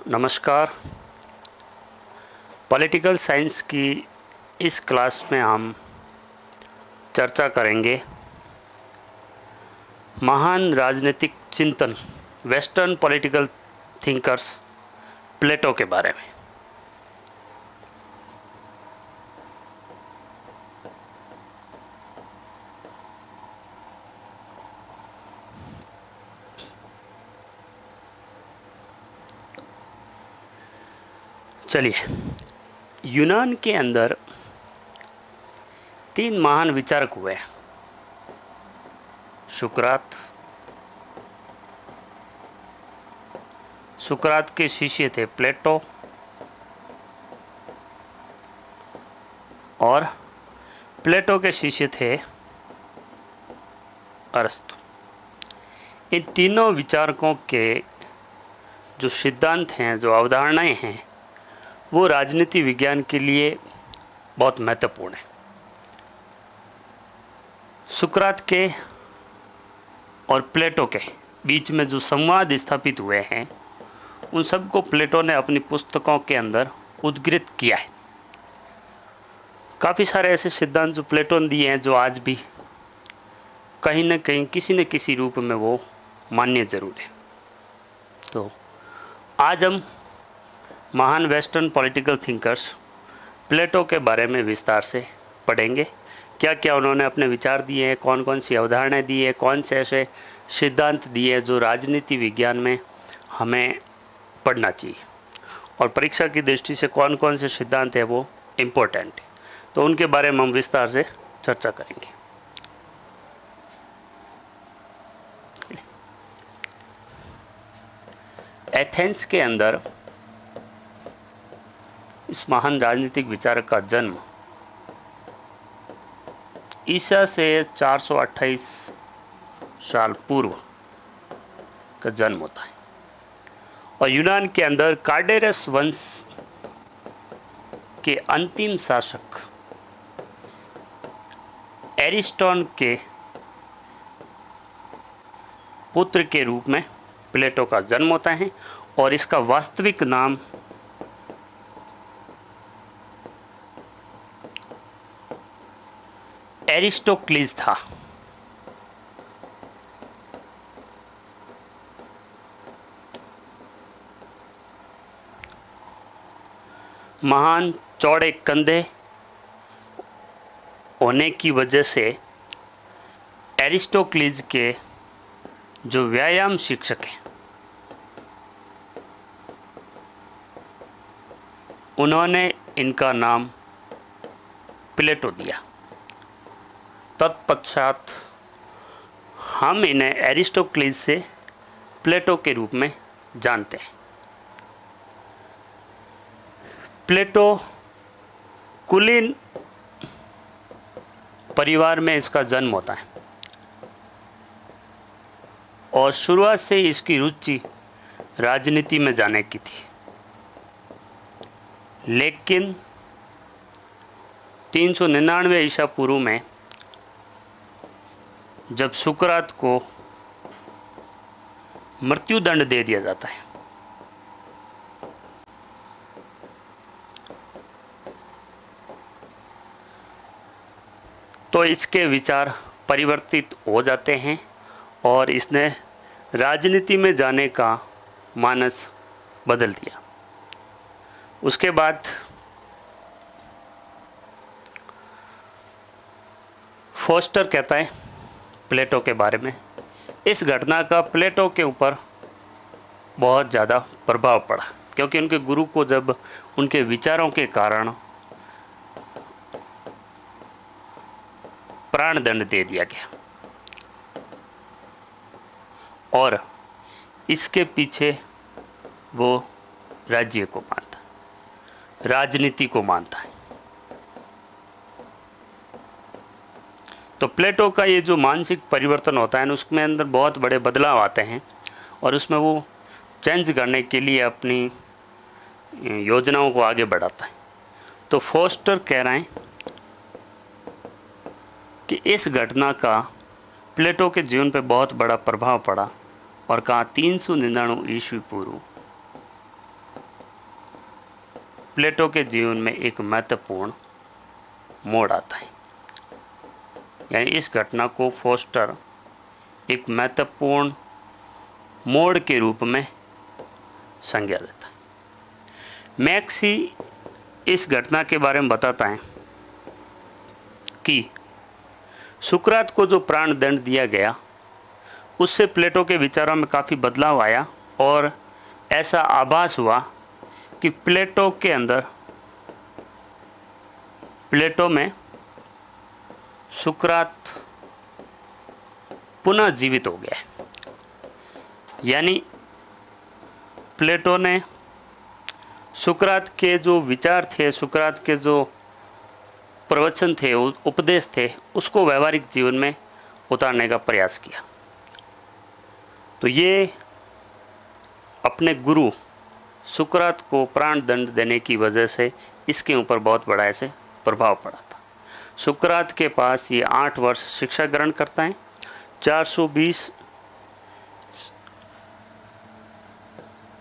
नमस्कार। Political science की इस क्लास में हम चर्चा करेंगे महान राजनीतिक चिंतन वेस्टर्न पॉलिटिकल थिंकर्स प्लेटो के बारे में। चलिए, यूनान के अंदर 3 महान विचारक हुए। सुकरात के शिष्य थे प्लेटो और प्लेटो के शिष्य थे अरस्तु। इन तीनों विचारकों के जो सिद्धांत हैं, जो अवधारणाएं हैं, वो राजनीति विज्ञान के लिए बहुत महत्वपूर्ण है। सुकरात के और प्लेटो के बीच में जो संवाद स्थापित हुए हैं, उन सबको प्लेटो ने अपनी पुस्तकों के अंदर उद्धृत किया है। काफ़ी सारे ऐसे सिद्धांत जो प्लेटो ने दिए हैं, जो आज भी कहीं न कहीं किसी न किसी रूप में वो मान्य जरूर है। तो आज हम महान वेस्टर्न पॉलिटिकल थिंकर्स प्लेटो के बारे में विस्तार से पढ़ेंगे। क्या क्या उन्होंने अपने विचार दिए हैं, कौन कौन सी अवधारणाएं दी है, कौन से ऐसे सिद्धांत दिए हैं जो राजनीति विज्ञान में हमें पढ़ना चाहिए, और परीक्षा की दृष्टि से कौन कौन से सिद्धांत है वो इम्पोर्टेंट है। तो उनके बारे में हम विस्तार से चर्चा करेंगे। एथेंस के अंदर इस महान राजनीतिक विचारक का जन्म ईसा से 428 साल पूर्व का जन्म होता है, और यूनान के अंदर कार्डेरस वंश के अंतिम शासक एरिस्टॉन के पुत्र के रूप में प्लेटो का जन्म होता है, और इसका वास्तविक नाम एरिस्टोक्लीज था। महान चौड़े कंधे होने की वजह से एरिस्टोक्लीज के जो व्यायाम शिक्षक हैं, उन्होंने इनका नाम प्लेटो दिया। तत्पश्चात हम इन्हें एरिस्टोक्लीज से प्लेटो के रूप में जानते हैं। प्लेटो कुलीन परिवार में इसका जन्म होता है, और शुरुआत से ही इसकी रुचि राजनीति में जाने की थी। लेकिन 399 ईसा पूर्व में जब सुकरात को मृत्युदंड दे दिया जाता है, तो इसके विचार परिवर्तित हो जाते हैं, और इसने राजनीति में जाने का मानस बदल दिया। उसके बाद फोस्टर कहता है प्लेटो के बारे में, इस घटना का प्लेटो के ऊपर बहुत ज़्यादा प्रभाव पड़ा, क्योंकि उनके गुरु को जब उनके विचारों के कारण प्राणदंड दे दिया गया, और इसके पीछे वो राज्य को मानता, राजनीति को मानता है। तो प्लेटो का ये जो मानसिक परिवर्तन होता है, उसमें अंदर बहुत बड़े बदलाव आते हैं, और उसमें वो चेंज करने के लिए अपनी योजनाओं को आगे बढ़ाता है। तो फोस्टर कह रहे हैं कि इस घटना का प्लेटो के जीवन पर बहुत बड़ा प्रभाव पड़ा, और कहा 399 ईस्वी पूर्व प्लेटो के जीवन में एक महत्वपूर्ण मोड़ आता है। यानी इस घटना को फोस्टर एक महत्वपूर्ण मोड़ के रूप में संज्ञा देता है। मैक्सी इस घटना के बारे में बताता है कि सुकरात को जो प्राण दंड दिया गया उससे प्लेटो के विचारों में काफ़ी बदलाव आया और ऐसा आभास हुआ कि प्लेटो में सुकरात पुनः जीवित हो गया है। यानी प्लेटो ने सुकरात के जो विचार थे, सुकरात के जो प्रवचन थे, उपदेश थे, उसको व्यवहारिक जीवन में उतारने का प्रयास किया। तो ये अपने गुरु सुकरात को प्राण दंड देने की वजह से इसके ऊपर बहुत बड़ा ऐसे प्रभाव पड़ा था। सुकरात के पास ये 8 वर्ष शिक्षा ग्रहण करता है। 420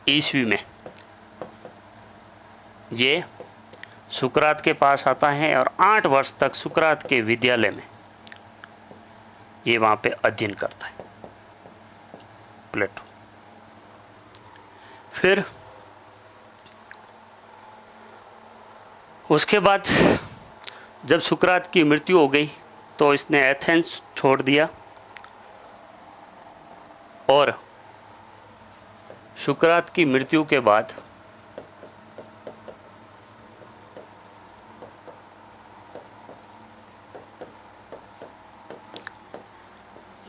ईस्वी में ये सुकरात के पास आता है और 8 वर्ष तक सुकरात के विद्यालय में ये वहाँ पे अध्ययन करता है प्लेटो। फिर उसके बाद जब सुकरात की मृत्यु हो गई तो इसने एथेंस छोड़ दिया और सुकरात की मृत्यु के बाद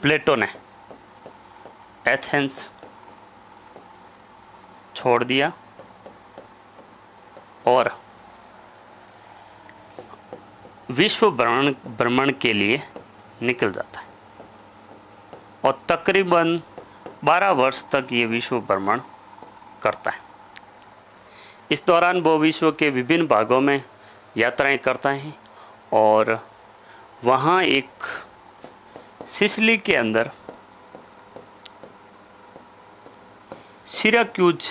प्लेटो ने एथेंस छोड़ दिया और विश्व भ्रमण के लिए निकल जाता है और तकरीबन 12 वर्ष तक ये विश्व भ्रमण करता है। इस दौरान वो विश्व के विभिन्न भागों में यात्राएं करता है और वहाँ एक सिसिली के अंदर सिराक्यूज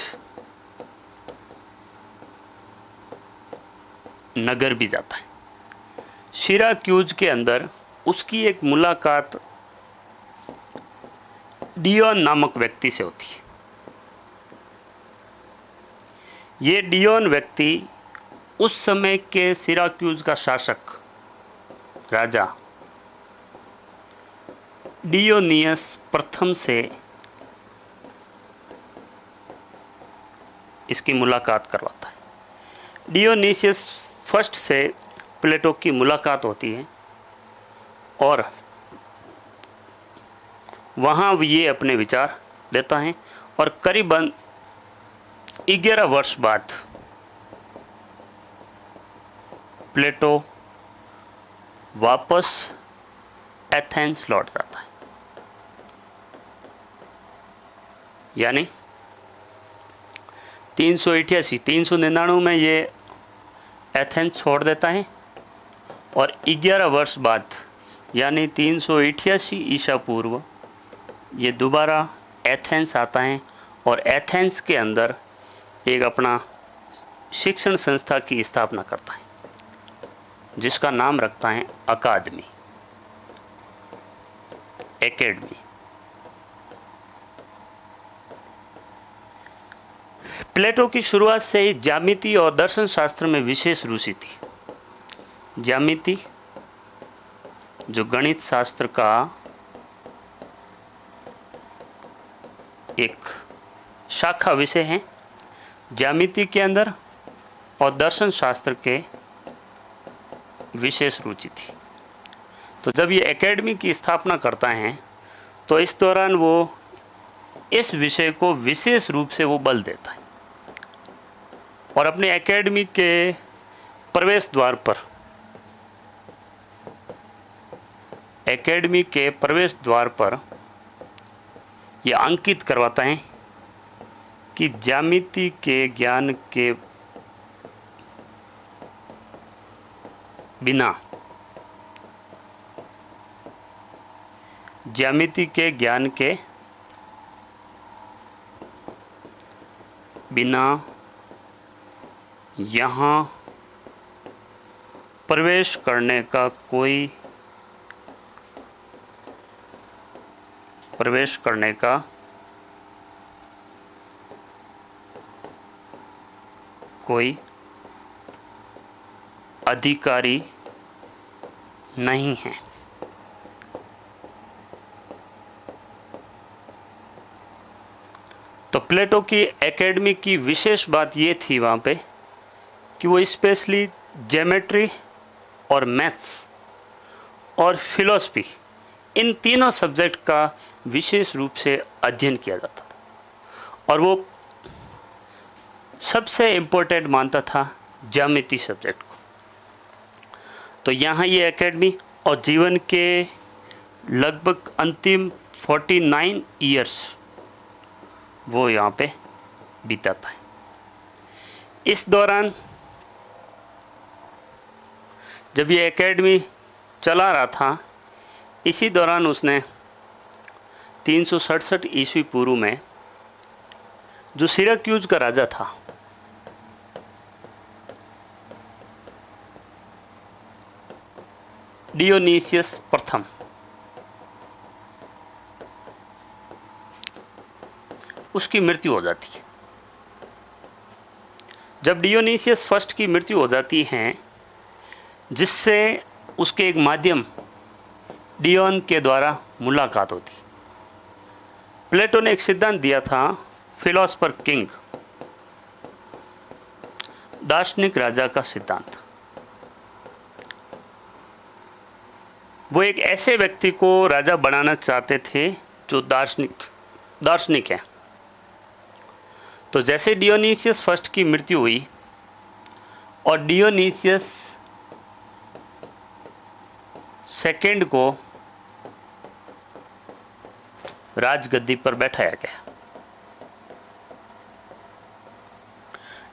नगर भी जाता है। सिराक्यूज के अंदर उसकी एक मुलाकात डियोन नामक व्यक्ति से होती है। ये डियोन व्यक्ति उस समय के सिराक्यूज का शासक राजा डियोनियस प्रथम से इसकी मुलाकात करवाता है। डियोनिसियस फर्स्ट से प्लेटो की मुलाकात होती है और वहाँ ये अपने विचार देता है और करीबन 11 वर्ष बाद प्लेटो वापस एथेंस लौट जाता है। यानी 399 में ये एथेंस छोड़ देता है और 11 वर्ष बाद यानी 388 ईसा पूर्व ये दोबारा एथेंस आता है और एथेंस के अंदर एक अपना शिक्षण संस्था की स्थापना करता है जिसका नाम रखता है एकेडमी। प्लेटो की शुरुआत से ही ज्यामिति और दर्शन शास्त्र में विशेष रुचि थी। ज्यामिति जो गणित शास्त्र का एक शाखा विषय है, ज्यामिति के अंदर और दर्शन शास्त्र के विशेष रुचि थी। तो जब ये एकेडमी की स्थापना करता है तो इस दौरान वो इस विषय को विशेष रूप से वो बल देता है और अपने एकेडमी के प्रवेश द्वार पर यह अंकित करवाता है कि ज्यामिति के ज्ञान के बिना यहाँ प्रवेश करने का कोई अधिकारी नहीं है। तो प्लेटो की एकेडमी की विशेष बात ये थी वहाँ पे कि वो स्पेशली ज्योमेट्री और मैथ्स और फिलॉसफी, इन तीनों सब्जेक्ट का विशेष रूप से अध्ययन किया जाता था और वो सबसे इम्पोर्टेंट मानता था ज्यामिति सब्जेक्ट को। तो यहाँ ये एकेडमी और जीवन के लगभग अंतिम 49 ईयर्स वो यहाँ पे बिताता है। इस दौरान जब ये एकेडमी चला रहा था, इसी दौरान उसने 367 ईस्वी पूर्व में जो सिराक्यूज का राजा था, डियोनीसियस प्रथम, उसकी मृत्यु हो जाती है। जब डियोनीसियस फर्स्ट की मृत्यु हो जाती है, जिससे उसके एक माध्यम डियोन के द्वारा मुलाकात होती, प्लेटो ने एक सिद्धांत दिया था, फिलोसफर किंग, दार्शनिक राजा का सिद्धांत। वो एक ऐसे व्यक्ति को राजा बनाना चाहते थे जो दार्शनिक है। तो जैसे डियोनीसियस फर्स्ट की मृत्यु हुई और डियोनीसियस सेकंड को राजगद्दी पर बैठाया गया।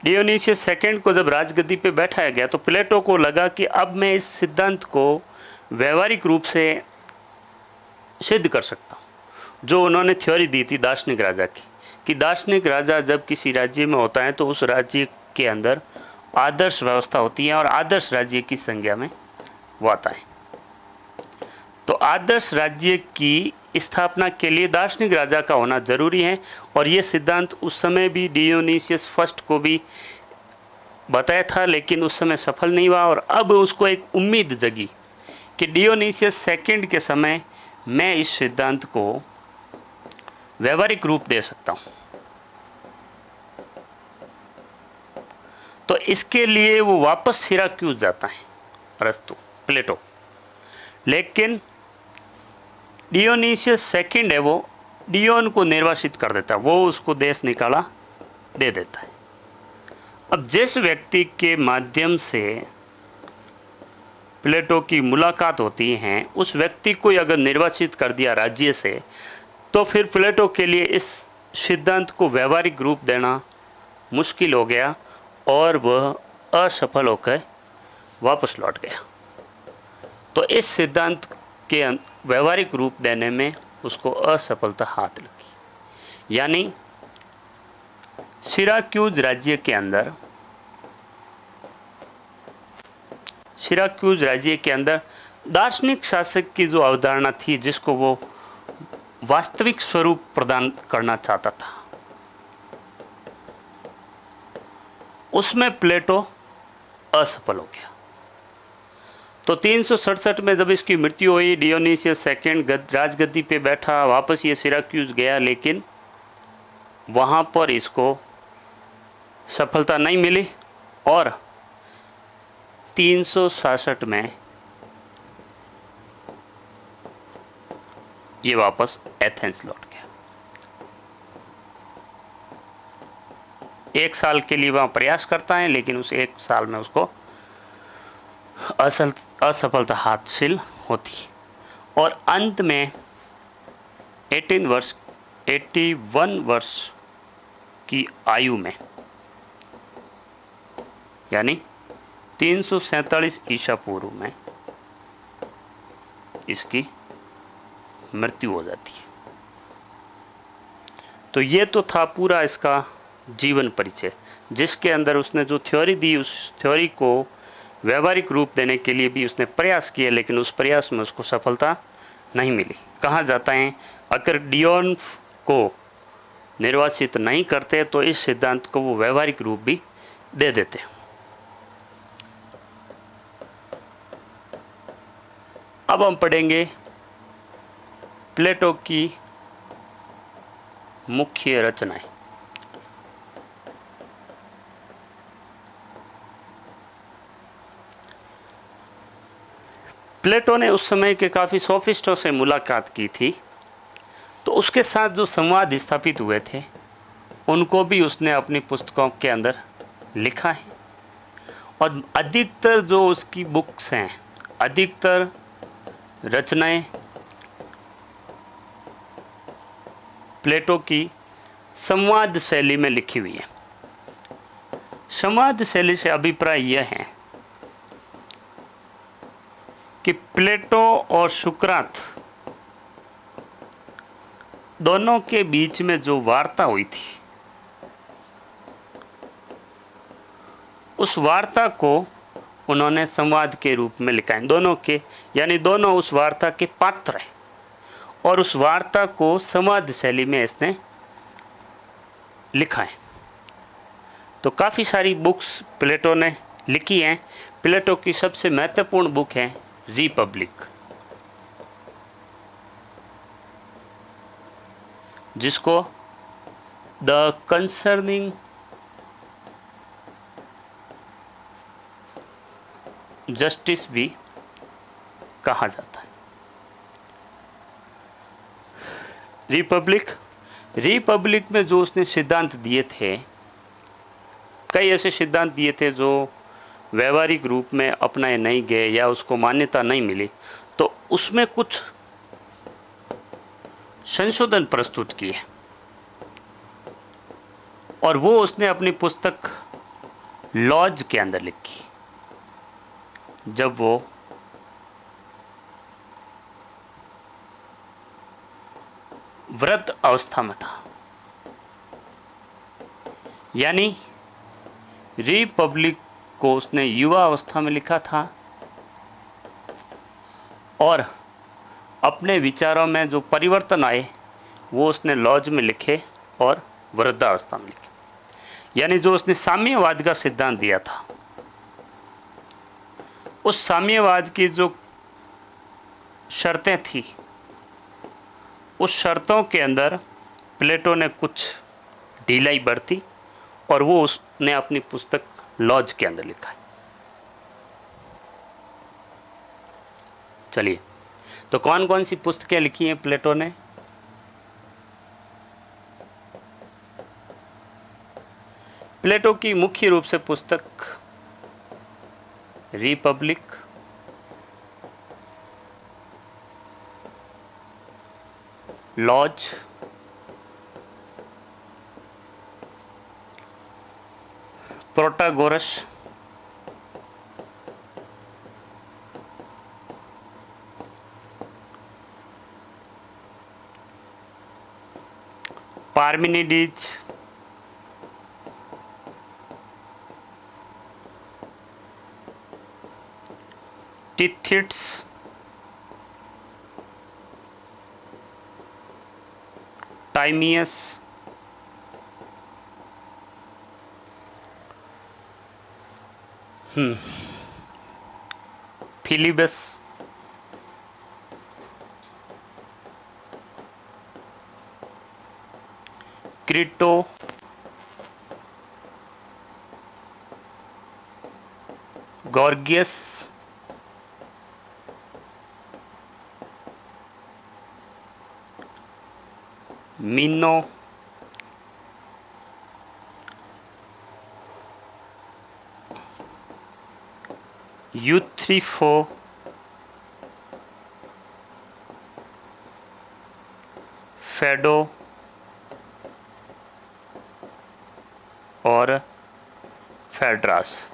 डियोनीसियस सेकंड को जब राजगद्दी पे बैठाया गया तो प्लेटो को लगा कि अब मैं इस सिद्धांत को व्यवहारिक रूप से सिद्ध कर सकता हूँ, जो उन्होंने थ्योरी दी थी दार्शनिक राजा की, कि दार्शनिक राजा जब किसी राज्य में होता है तो उस राज्य के अंदर आदर्श व्यवस्था होती है और आदर्श राज्य की संज्ञा में वो आता है। तो आदर्श राज्य की स्थापना के लिए दार्शनिक राजा का होना जरूरी है और ये सिद्धांत उस समय भी डियोनीसियस फर्स्ट को भी बताया था, लेकिन उस समय सफल नहीं हुआ। और अब उसको एक उम्मीद जगी कि डियोनीसियस सेकंड के समय मैं इस सिद्धांत को व्यवहारिक रूप दे सकता हूँ। तो इसके लिए वो वापस सिराक्यूज जाता है प्लेटो, लेकिन डियोनीसियस सेकंड है वो डियोन को निर्वासित कर देता है, वो उसको देश निकाला दे देता है। अब जिस व्यक्ति के माध्यम से प्लेटो की मुलाकात होती है, उस व्यक्ति को अगर निर्वाचित कर दिया राज्य से, तो फिर प्लेटो के लिए इस सिद्धांत को व्यवहारिक रूप देना मुश्किल हो गया और वह असफल होकर वापस लौट गया। तो इस सिद्धांत के व्यवहारिक रूप देने में उसको असफलता हाथ लगी। यानी सिराक्यूज राज्य के अंदर दार्शनिक शासक की जो अवधारणा थी, जिसको वो वास्तविक स्वरूप प्रदान करना चाहता था, उसमें प्लेटो असफल हो गया। तो 367 में जब इसकी मृत्यु हुई, डियोनीसियस सेकंड राजगद्दी पे बैठा, वापस ये सिराक्यूज गया, लेकिन वहाँ पर इसको सफलता नहीं मिली और 367 में ये वापस एथेंस लौट गया। 1 साल के लिए वहाँ प्रयास करता है, लेकिन उस 1 साल में उसको असफलता हासिल होती और अंत में 81 वर्ष की आयु में, यानी 347 ईसा पूर्व में इसकी मृत्यु हो जाती है। तो ये तो था पूरा इसका जीवन परिचय, जिसके अंदर उसने जो थ्योरी दी उस थ्योरी को व्यवहारिक रूप देने के लिए भी उसने प्रयास किए, लेकिन उस प्रयास में उसको सफलता नहीं मिली। कहा जाता है अगर डियोन को निर्वासित नहीं करते तो इस सिद्धांत को वो व्यवहारिक रूप भी दे देते। अब हम पढ़ेंगे प्लेटो की मुख्य रचनाएं। प्लेटो ने उस समय के काफ़ी सोफिस्टों से मुलाकात की थी, तो उसके साथ जो संवाद स्थापित हुए थे उनको भी उसने अपनी पुस्तकों के अंदर लिखा है। और अधिकतर जो उसकी बुक्स हैं, अधिकतर रचनाएं प्लेटो की संवाद शैली में लिखी हुई है। संवाद शैली से अभिप्राय यह है कि प्लेटो और सुकरात दोनों के बीच में जो वार्ता हुई थी, उस वार्ता को उन्होंने संवाद के रूप में लिखा है। दोनों के यानी दोनों उस वार्ता के पात्र हैं और उस वार्ता को संवाद शैली में इसने लिखा है। तो काफ़ी सारी बुक्स प्लेटो ने लिखी हैं। प्लेटो की सबसे महत्वपूर्ण बुक है रिपब्लिक, जिसको द कंसर्निंग जस्टिस भी कहा जाता है। रिपब्लिक में जो उसने सिद्धांत दिए थे, कई ऐसे सिद्धांत दिए थे जो व्यवहारिक रूप में अपनाए नहीं गए या उसको मान्यता नहीं मिली, तो उसमें कुछ संशोधन प्रस्तुत किए और वो उसने अपनी पुस्तक लॉज के अंदर लिखी जब वो व्रत अवस्था में था। यानी रिपब्लिक को उसने युवा अवस्था में लिखा था और अपने विचारों में जो परिवर्तन आए वो उसने लॉज में लिखे और वृद्धावस्था में लिखे। यानी जो उसने साम्यवाद का सिद्धांत दिया था, उस साम्यवाद की जो शर्तें थी, उस शर्तों के अंदर प्लेटो ने कुछ ढिलाई बरती और वो उसने अपनी पुस्तक लॉज के अंदर लिखा है। चलिए, तो कौन कौन सी पुस्तकें लिखी हैं प्लेटो ने? प्लेटो की मुख्य रूप से पुस्तक रिपब्लिक, लॉज, प्रोटागोरस, पार्मेनिडीज, टिथिड्स, टाइमियस, फिलिबस, क्रिटो, गॉर्गियस, मीनो, यूथ्रीफो, फेडो और फेड्रास।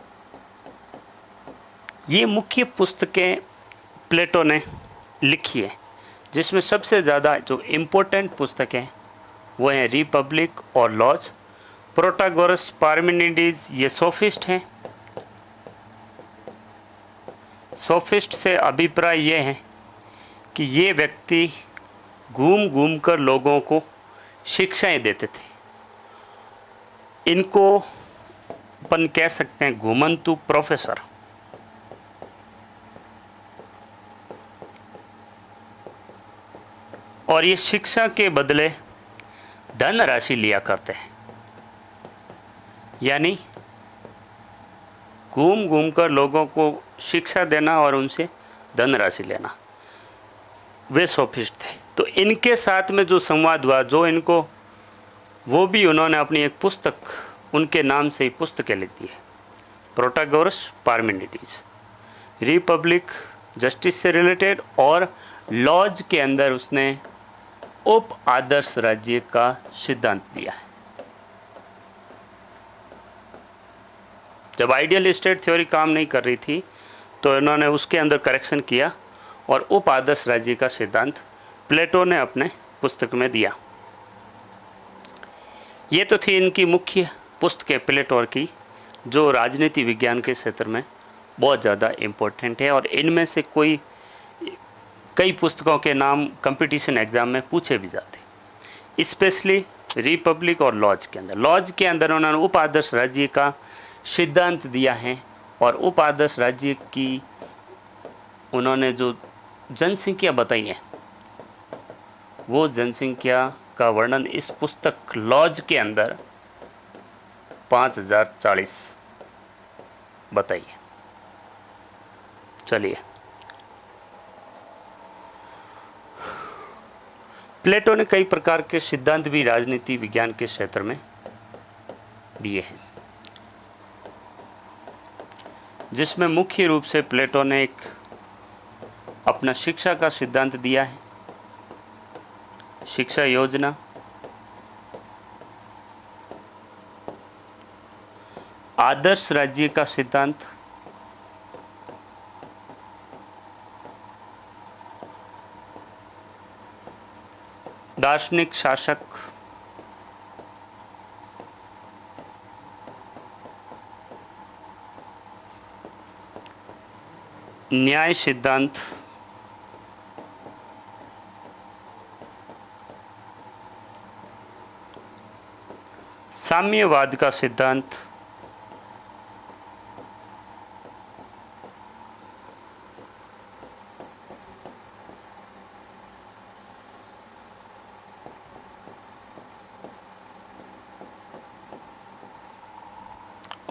ये मुख्य पुस्तकें प्लेटो ने लिखी है, जिसमें सबसे ज़्यादा जो इम्पोर्टेंट पुस्तकें वो हैं रिपब्लिक और लॉज, प्रोटागोरस, पार्मेनिडीज ये सोफिस्ट हैं। सोफिस्ट से अभिप्राय ये है कि ये व्यक्ति घूम घूम कर लोगों को शिक्षाएं देते थे। इनको अपन कह सकते हैं घुमंतु प्रोफेसर। और ये शिक्षा के बदले धन राशि लिया करते हैं, यानी घूम घूम कर लोगों को शिक्षा देना और उनसे धन राशि लेना, वे सोफिस्ट थे। तो इनके साथ में जो संवाद हुआ, जो इनको, वो भी उन्होंने अपनी एक पुस्तक, उनके नाम से ही पुस्तकें लिखी है, प्रोटागोरस, पार्मेनिडीज, रिपब्लिक, जस्टिस से रिलेटेड, और लॉज के अंदर उसने उप आदर्श राज्य का सिद्धांत दिया है। जब आइडियल स्टेट थ्योरी काम नहीं कर रही थी तो इन्होंने उसके अंदर करेक्शन किया और उप आदर्श राज्य का सिद्धांत प्लेटो ने अपने पुस्तक में दिया। ये तो थी इनकी मुख्य पुस्तकें प्लेटो की, जो राजनीति विज्ञान के क्षेत्र में बहुत ज़्यादा इम्पोर्टेंट है, और इनमें से कई पुस्तकों के नाम कंपटीशन एग्ज़ाम में पूछे भी जाते, स्पेशली रिपब्लिक और लॉज के अंदर। लॉज के अंदर उन्होंने उप आदर्श राज्य का सिद्धांत दिया है, और उप आदर्श राज्य की उन्होंने जो जनसंख्या बताई है, वो जनसंख्या का वर्णन इस पुस्तक लॉज के अंदर 5040 बताई है। चलिए, प्लेटो ने कई प्रकार के सिद्धांत भी राजनीति विज्ञान के क्षेत्र में दिए हैं, जिसमें मुख्य रूप से प्लेटो ने एक अपना शिक्षा का सिद्धांत दिया है, शिक्षा योजना, आदर्श राज्य का सिद्धांत, दार्शनिक शासक, न्याय सिद्धांत, साम्यवाद का सिद्धांत,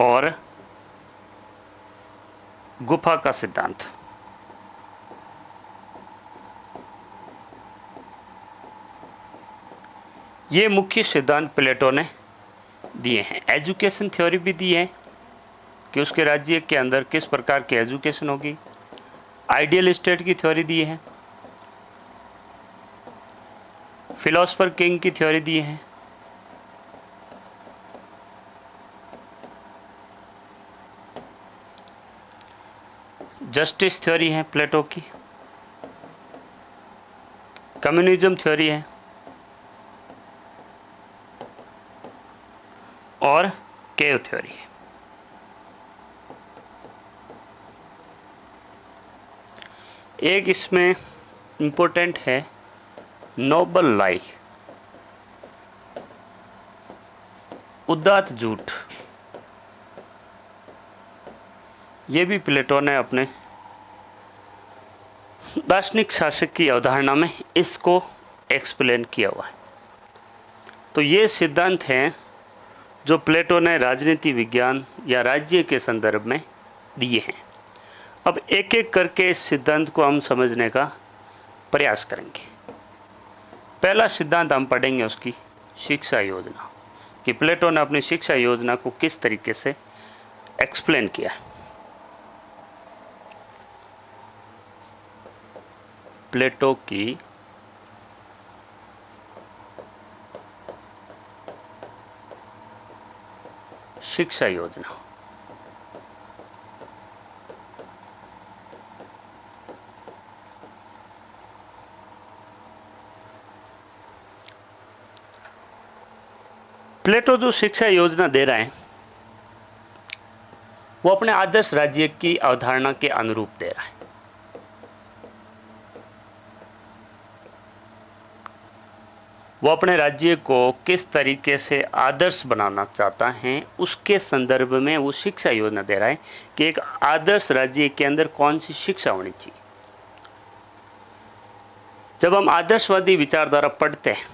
और गुफा का सिद्धांत। ये मुख्य सिद्धांत प्लेटो ने दिए हैं। एजुकेशन थ्योरी भी दी है कि उसके राज्य के अंदर किस प्रकार की एजुकेशन होगी। आइडियल स्टेट की थ्योरी दी है, फिलोसफर किंग की थ्योरी दी है, जस्टिस थ्योरी है प्लेटो की, कम्युनिज्म थ्योरी है, और केव थ्योरी है। एक इसमें इम्पोर्टेंट है नोबल लाई, उदात्त झूठ। ये भी प्लेटो ने अपने दार्शनिक शासक की अवधारणा में इसको एक्सप्लेन किया हुआ है। तो ये सिद्धांत हैं जो प्लेटो ने राजनीति विज्ञान या राज्य के संदर्भ में दिए हैं। अब एक एक करके इस सिद्धांत को हम समझने का प्रयास करेंगे। पहला सिद्धांत हम पढ़ेंगे उसकी शिक्षा योजना, कि प्लेटो ने अपनी शिक्षा योजना को किस तरीके से एक्सप्लेन किया है। प्लेटो की शिक्षा योजना। प्लेटो जो शिक्षा योजना दे रहा है वो अपने आदर्श राज्य की अवधारणा के अनुरूप दे रहा है। वो अपने राज्य को किस तरीके से आदर्श बनाना चाहता है उसके संदर्भ में वो शिक्षा योजना दे रहा है कि एक आदर्श राज्य के अंदर कौन सी शिक्षा होनी चाहिए। जब हम आदर्शवादी विचारधारा पढ़ते हैं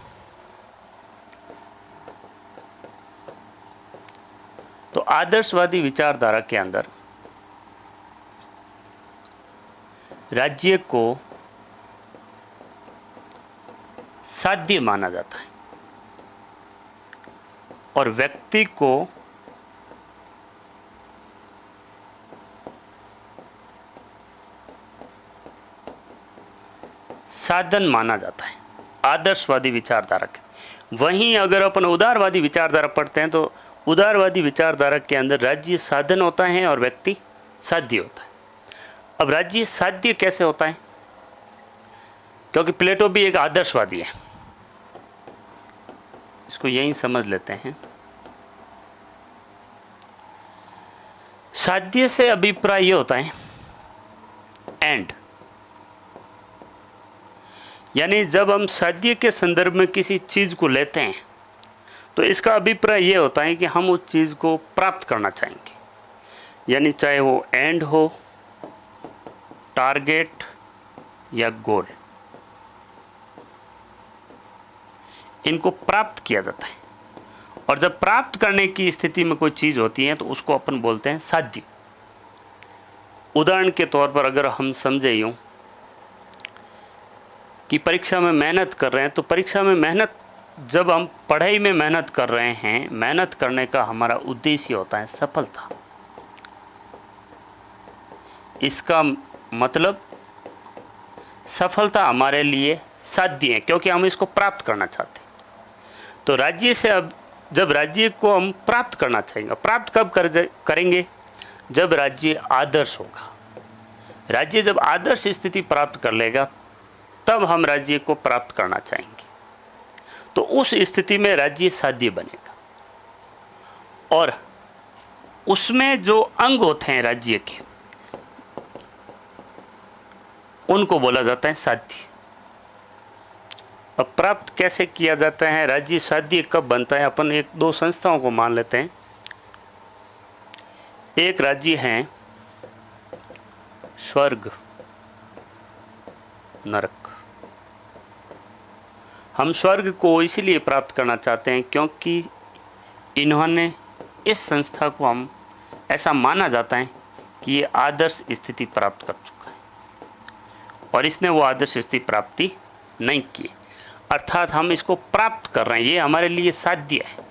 तो आदर्शवादी विचारधारा के अंदर राज्य को साध्य माना जाता है और व्यक्ति को साधन माना जाता है आदर्शवादी विचारधारा के। वहीं अगर अपन उदारवादी विचारधारा पढ़ते हैं तो उदारवादी विचारधारा के अंदर राज्य साधन होता है और व्यक्ति साध्य होता है। अब राज्य साध्य कैसे होता है? क्योंकि प्लेटो भी एक आदर्शवादी है, इसको यहीं समझ लेते हैं। साध्य से अभिप्राय ये होता है एंड, यानी जब हम साध्य के संदर्भ में किसी चीज को लेते हैं तो इसका अभिप्राय ये होता है कि हम उस चीज को प्राप्त करना चाहेंगे, यानी चाहे वो एंड हो, टारगेट या गोल, इनको प्राप्त किया जाता है। और जब प्राप्त करने की स्थिति में कोई चीज होती है तो उसको अपन बोलते हैं साध्य। उदाहरण के तौर पर अगर हम समझे यूं कि परीक्षा में मेहनत कर रहे हैं तो परीक्षा में मेहनत, जब हम पढ़ाई में मेहनत कर रहे हैं, मेहनत करने का हमारा उद्देश्य होता है सफलता। इसका मतलब सफलता हमारे लिए साध्य है क्योंकि हम इसको प्राप्त करना चाहते हैं। तो राज्य से अब जब राज्य को हम प्राप्त करना चाहेंगे, प्राप्त कब करेंगे? जब राज्य आदर्श होगा। राज्य जब आदर्श स्थिति प्राप्त कर लेगा तब हम राज्य को प्राप्त करना चाहेंगे, तो उस स्थिति में राज्य साध्य बनेगा। और उसमें जो अंग होते हैं राज्य के, उनको बोला जाता है साध्य। अब प्राप्त कैसे किया जाता है, राज्य साध्य कब बनता है? अपन एक दो संस्थाओं को मान लेते हैं। एक राज्य है स्वर्ग नरक। हम स्वर्ग को इसलिए प्राप्त करना चाहते हैं क्योंकि इन्होंने, इस संस्था को हम ऐसा माना जाता है कि ये आदर्श स्थिति प्राप्त कर चुका है और इसने वो आदर्श स्थिति प्राप्ति नहीं की, अर्थात हम इसको प्राप्त कर रहे हैं, ये हमारे लिए साध्य है।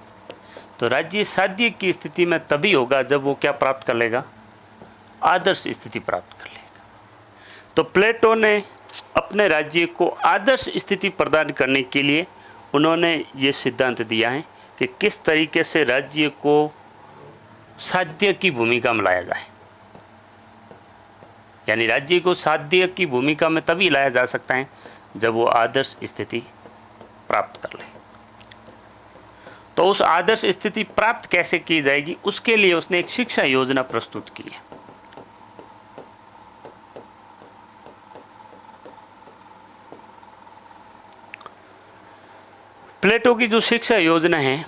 तो राज्य साध्य की स्थिति में तभी होगा जब वो क्या प्राप्त कर लेगा? आदर्श स्थिति प्राप्त कर लेगा। तो प्लेटो ने अपने राज्य को आदर्श स्थिति प्रदान करने के लिए उन्होंने ये सिद्धांत दिया है कि किस तरीके से राज्य को साध्य की भूमिका में लाया जाए। यानी राज्य को साध्य की भूमिका में तभी लाया जा सकता है जब वो आदर्श स्थिति प्राप्त कर ले। तो उस आदर्श स्थिति प्राप्त कैसे की जाएगी, उसके लिए उसने एक शिक्षा योजना प्रस्तुत की है। प्लेटो की जो शिक्षा योजना है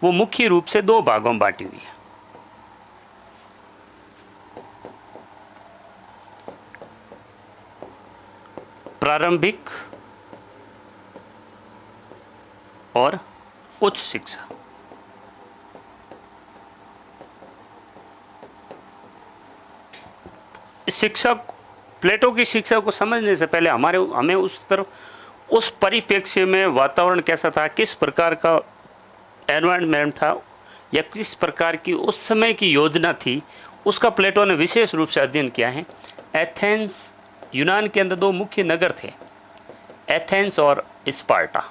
वो मुख्य रूप से दो भागों में बांटी हुई है। प्रारंभिक और उच्च शिक्षा। इस शिक्षा, प्लेटो की शिक्षा को समझने से पहले हमें उस परिप्रेक्ष्य में वातावरण कैसा था, किस प्रकार का एनवायरनमेंट था या किस प्रकार की उस समय की योजना थी, उसका प्लेटो ने विशेष रूप से अध्ययन किया है। एथेंस, यूनान के अंदर दो मुख्य नगर थे, एथेंस और स्पार्टा।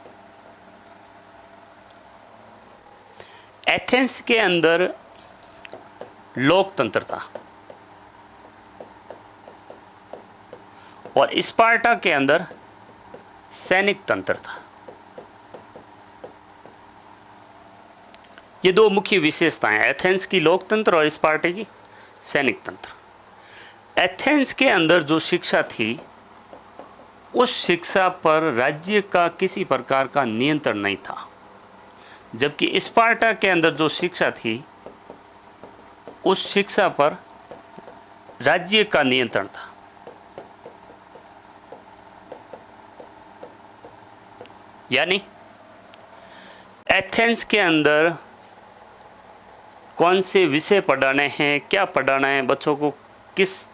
एथेंस के अंदर लोकतंत्र था और स्पार्टा के अंदर सैनिक तंत्र था। ये दो मुख्य विशेषताएं, एथेंस की लोकतंत्र और स्पार्टा की सैनिक तंत्र। एथेंस के अंदर जो शिक्षा थी, उस शिक्षा पर राज्य का किसी प्रकार का नियंत्रण नहीं था, जबकि स्पार्टा के अंदर जो शिक्षा थी, उस शिक्षा पर राज्य का नियंत्रण था। यानी एथेंस के अंदर कौन से विषय पढ़ाने हैं, क्या पढ़ाना है, बच्चों को किस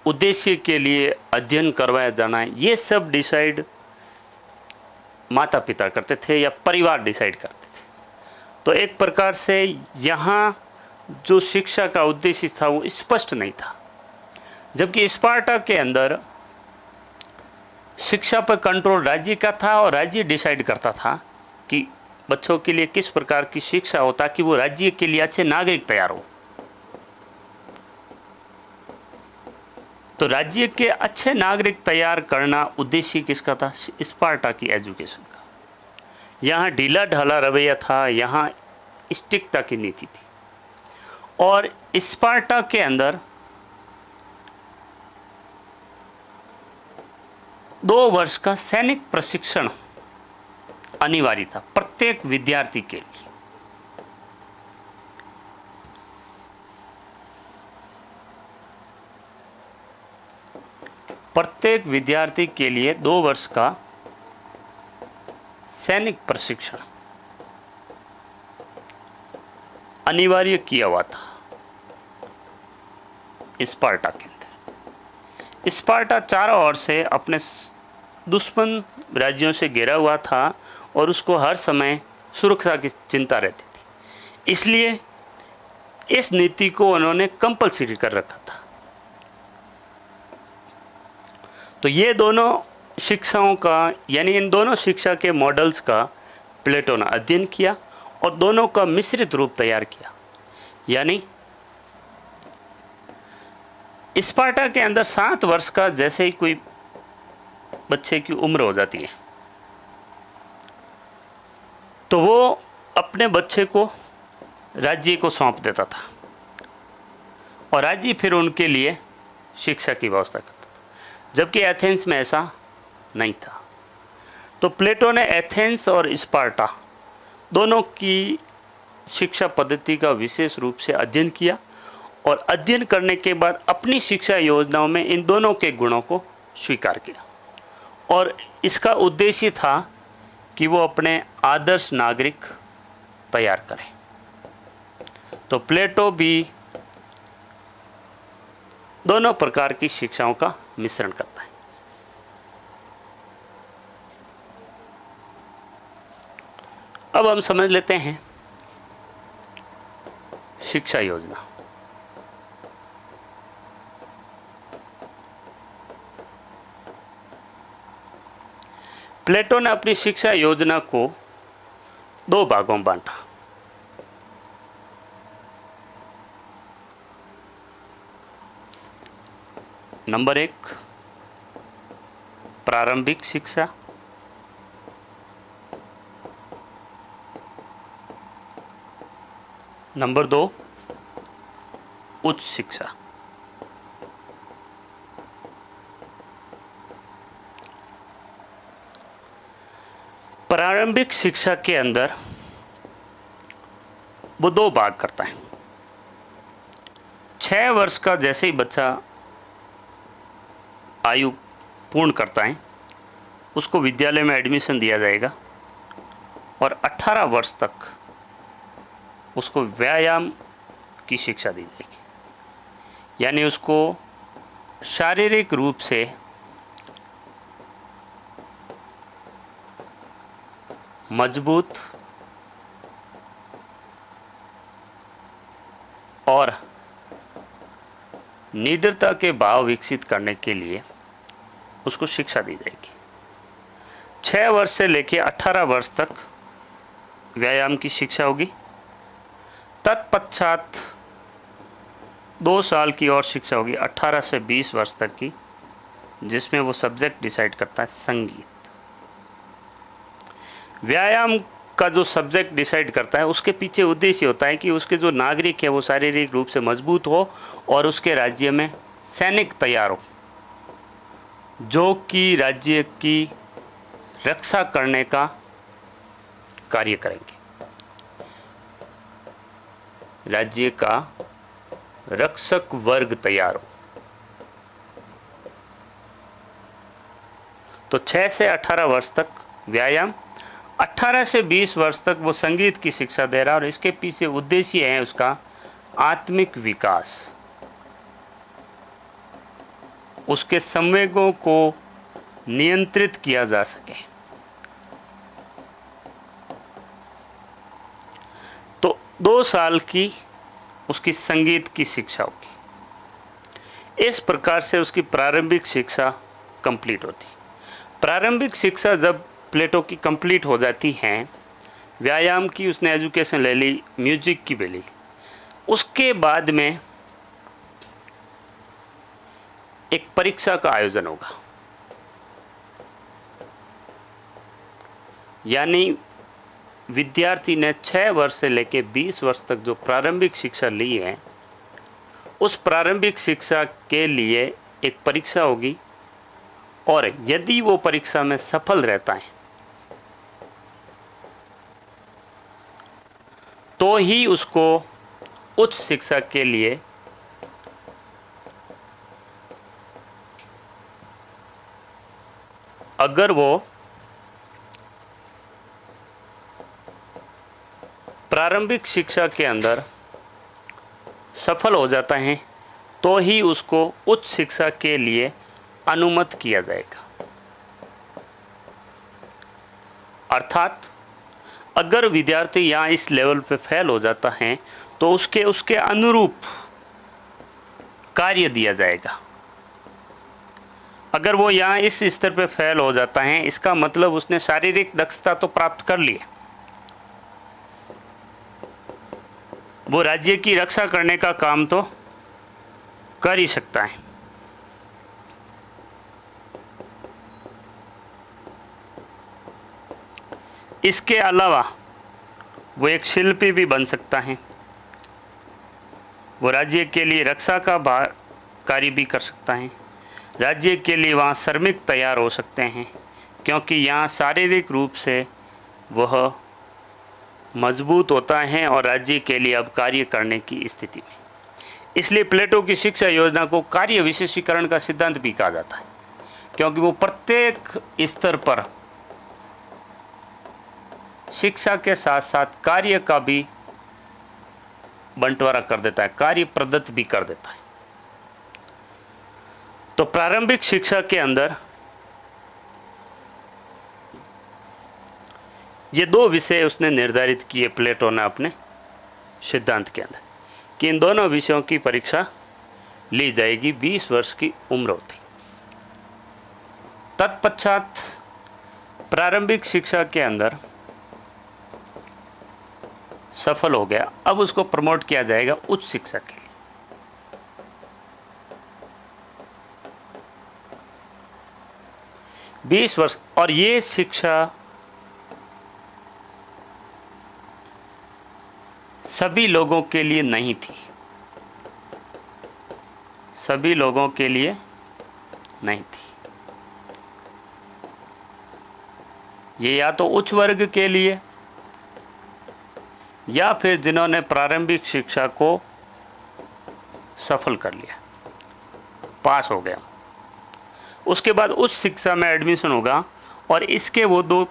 उद्देश्य के लिए अध्ययन करवाया जाना है, ये सब डिसाइड माता पिता करते थे या परिवार डिसाइड करते थे। तो एक प्रकार से यहाँ जो शिक्षा का उद्देश्य था वो स्पष्ट नहीं था, जबकि स्पार्टा के अंदर शिक्षा पर कंट्रोल राज्य का था और राज्य डिसाइड करता था कि बच्चों के लिए किस प्रकार की शिक्षा हो ताकि वो राज्य के लिए अच्छे नागरिक तैयार हो। तो राज्य के अच्छे नागरिक तैयार करना उद्देश्य किसका था? स्पार्टा की एजुकेशन का। यहाँ ढीला ढाला रवैया था, यहाँ स्टिकता की नीति थी। और स्पार्टा के अंदर 2 वर्ष का सैनिक प्रशिक्षण अनिवार्य था प्रत्येक विद्यार्थी के लिए। प्रत्येक विद्यार्थी के लिए 2 वर्ष का सैनिक प्रशिक्षण अनिवार्य किया हुआ था स्पार्टा के अंदर। स्पार्टा चारों ओर से अपने दुश्मन राज्यों से घिरा हुआ था और उसको हर समय सुरक्षा की चिंता रहती थी, इसलिए इस नीति को उन्होंने कंपलसरी कर रखा था। तो ये दोनों शिक्षाओं का, यानी इन दोनों शिक्षा के मॉडल्स का प्लेटो ने अध्ययन किया और दोनों का मिश्रित रूप तैयार किया। यानी स्पार्टा के अंदर 7 वर्ष का जैसे ही कोई बच्चे की उम्र हो जाती है तो वो अपने बच्चे को राज्य को सौंप देता था और राज्य फिर उनके लिए शिक्षा की व्यवस्था करता था, जबकि एथेंस में ऐसा नहीं था। तो प्लेटो ने एथेंस और स्पार्टा दोनों की शिक्षा पद्धति का विशेष रूप से अध्ययन किया और अध्ययन करने के बाद अपनी शिक्षा योजनाओं में इन दोनों के गुणों को स्वीकार किया और इसका उद्देश्य था कि वो अपने आदर्श नागरिक तैयार करें। तो प्लेटो भी दोनों प्रकार की शिक्षाओं का मिश्रण करता है। अब हम समझ लेते हैं शिक्षा योजना। प्लेटो ने अपनी शिक्षा योजना को 2 भागों में बांटा। नंबर 1 प्रारंभिक शिक्षा, नंबर 2 उच्च शिक्षा। प्रारंभिक शिक्षा के अंदर वो 2 भाग करता है। 6 वर्ष का जैसे ही बच्चा आयु पूर्ण करता है उसको विद्यालय में एडमिशन दिया जाएगा और 18 वर्ष तक उसको व्यायाम की शिक्षा दी जाएगी। यानी उसको शारीरिक रूप से मजबूत और निडरता के भाव विकसित करने के लिए उसको शिक्षा दी जाएगी। 6 वर्ष से लेकर 18 वर्ष तक व्यायाम की शिक्षा होगी। तत्पश्चात 2 साल की और शिक्षा होगी 18 से 20 वर्ष तक की, जिसमें वो सब्जेक्ट डिसाइड करता है संगीत। व्यायाम का जो सब्जेक्ट डिसाइड करता है, उसके पीछे उद्देश्य होता है कि उसके जो नागरिक है वो शारीरिक रूप से मजबूत हो और उसके राज्य में सैनिक तैयार हो जो कि राज्य की रक्षा करने का कार्य करेंगे, राज्य का रक्षक वर्ग तैयार हो। तो 6 से 18 वर्ष तक व्यायाम, 18 से 20 वर्ष तक वो संगीत की शिक्षा दे रहा है और इसके पीछे उद्देश्य है उसका आत्मिक विकास, उसके संवेगों को नियंत्रित किया जा सके। तो 2 साल की उसकी संगीत की शिक्षा होगी। इस प्रकार से उसकी प्रारंभिक शिक्षा कंप्लीट होती। प्रारंभिक शिक्षा जब प्लेटो की कंप्लीट हो जाती है, व्यायाम की उसने एजुकेशन ले ली, म्यूजिक की भी ली, उसके बाद में एक परीक्षा का आयोजन होगा। यानी विद्यार्थी ने 6 वर्ष से लेकर 20 वर्ष तक जो प्रारंभिक शिक्षा ली है, उस प्रारंभिक शिक्षा के लिए एक परीक्षा होगी और यदि वो परीक्षा में सफल रहता है तो ही उसको उच्च शिक्षा के लिए अगर वो प्रारंभिक शिक्षा के अंदर सफल हो जाता है तो ही उसको उच्च शिक्षा के लिए अनुमत किया जाएगा। अर्थात अगर विद्यार्थी यहाँ इस लेवल पे फेल हो जाता है तो उसके अनुरूप कार्य दिया जाएगा। अगर वो यहाँ इस स्तर पे फेल हो जाता है, इसका मतलब उसने शारीरिक दक्षता तो प्राप्त कर ली, वो राज्य की रक्षा करने का काम तो कर ही सकता है। इसके अलावा वो एक शिल्पी भी बन सकता है, वो राज्य के लिए रक्षा का कार्य भी कर सकता है, राज्य के लिए वहाँ श्रमिक तैयार हो सकते हैं क्योंकि यहाँ शारीरिक रूप से वह मजबूत होता है और राज्य के लिए अब कार्य करने की स्थिति में। इसलिए प्लेटो की शिक्षा योजना को कार्य विशेषीकरण का सिद्धांत भी कहा जाता है क्योंकि वो प्रत्येक स्तर पर शिक्षा के साथ साथ कार्य का भी बंटवारा कर देता है, कार्य प्रदत्त भी कर देता है। तो प्रारंभिक शिक्षा के अंदर ये 2 विषय उसने निर्धारित किए प्लेटो ने अपने सिद्धांत के अंदर कि इन दोनों विषयों की परीक्षा ली जाएगी 20 वर्ष की उम्र होती। तत्पश्चात प्रारंभिक शिक्षा के अंदर सफल हो गया, अब उसको प्रमोट किया जाएगा उच्च शिक्षा के लिए। 20 वर्ष, और ये शिक्षा सभी लोगों के लिए नहीं थी, सभी लोगों के लिए नहीं थी। ये या तो उच्च वर्ग के लिए या फिर जिन्होंने प्रारंभिक शिक्षा को सफल कर लिया, पास हो गया, उसके बाद उच्च शिक्षा में एडमिशन होगा और इसके वो 2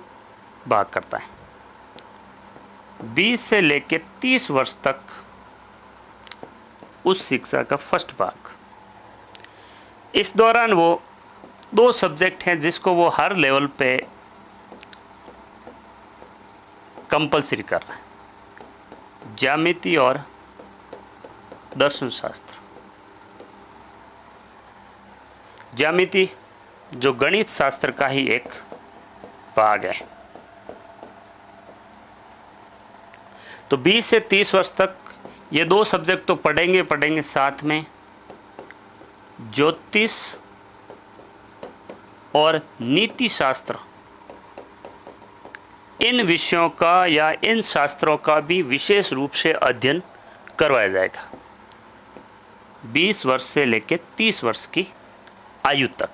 भाग करता है। 20 से लेकर 30 वर्ष तक उच्च शिक्षा का फर्स्ट भाग। इस दौरान वो 2 सब्जेक्ट हैं जिसको वो हर लेवल पे कंपलसरी कर रहा है, ज्यामिति और दर्शन शास्त्र। ज्यामिति जो गणित शास्त्र का ही एक भाग है। तो 20 से 30 वर्ष तक ये 2 सब्जेक्ट तो पढ़ेंगे, साथ में ज्योतिष और नीति शास्त्र इन विषयों का या इन शास्त्रों का भी विशेष रूप से अध्ययन करवाया जाएगा 20 वर्ष से लेकर 30 वर्ष की आयु तक।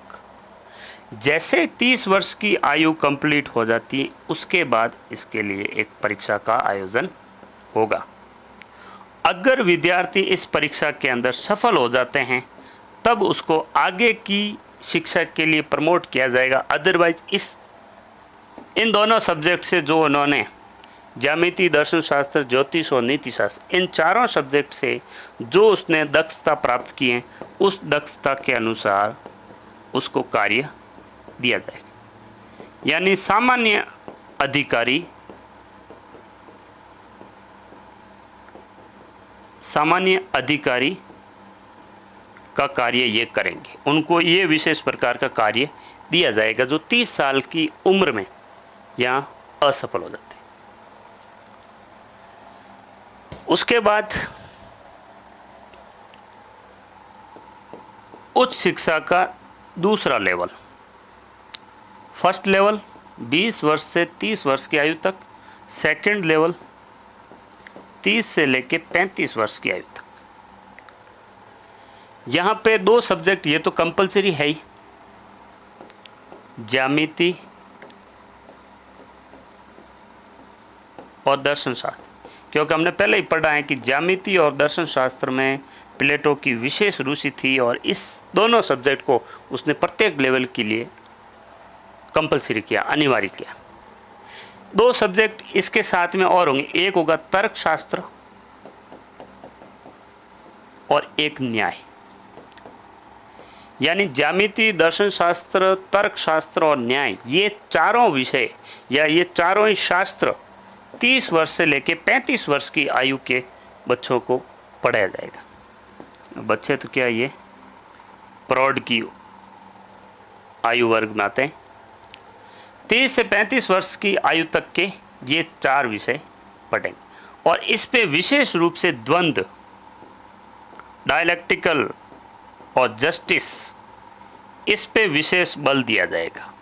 जैसे 30 वर्ष की आयु कंप्लीट हो जाती है उसके बाद इसके लिए एक परीक्षा का आयोजन होगा। अगर विद्यार्थी इस परीक्षा के अंदर सफल हो जाते हैं तब उसको आगे की शिक्षा के लिए प्रमोट किया जाएगा। अदरवाइज इन दोनों सब्जेक्ट से जो उन्होंने ज्यामिति, दर्शन शास्त्र, ज्योतिष और नीति शास्त्र, इन चारों सब्जेक्ट से जो उसने दक्षता प्राप्त की है उस दक्षता के अनुसार उसको कार्य दिया जाएगा। यानी सामान्य अधिकारी का कार्य ये करेंगे, उनको ये विशेष प्रकार का कार्य दिया जाएगा जो 30 साल की उम्र में यहाँ असफल हो जाते हैं। उसके बाद उच्च शिक्षा का दूसरा लेवल, फर्स्ट लेवल 20 वर्ष से 30 वर्ष की आयु तक, सेकंड लेवल 30 से लेकर 35 वर्ष की आयु तक। यहाँ पे 2 सब्जेक्ट ये तो कंपलसरी है ही, ज्यामिति और दर्शन शास्त्र, क्योंकि हमने पहले ही पढ़ा है कि ज्यामिति और दर्शन शास्त्र में प्लेटो की विशेष रुचि थी और इस दोनों सब्जेक्ट को उसने प्रत्येक लेवल के लिए कंपलसरी किया, अनिवार्य किया। 2 सब्जेक्ट इसके साथ में और होंगे, एक होगा तर्क शास्त्र और एक न्याय। यानी ज्यामिति, दर्शन शास्त्र, तर्क शास्त्र और न्याय, ये चारों विषय या ये चारों ही शास्त्र 30 वर्ष से लेकर 35 वर्ष की आयु के बच्चों को पढ़ाया जाएगा। बच्चे तो क्या, ये प्रौढ़ की आयु वर्ग में आते हैं। 30 से 35 वर्ष की आयु तक के ये 4 विषय पढ़ेंगे और इस पे विशेष रूप से द्वंद्व, डायलेक्टिकल और जस्टिस, इस पे विशेष बल दिया जाएगा।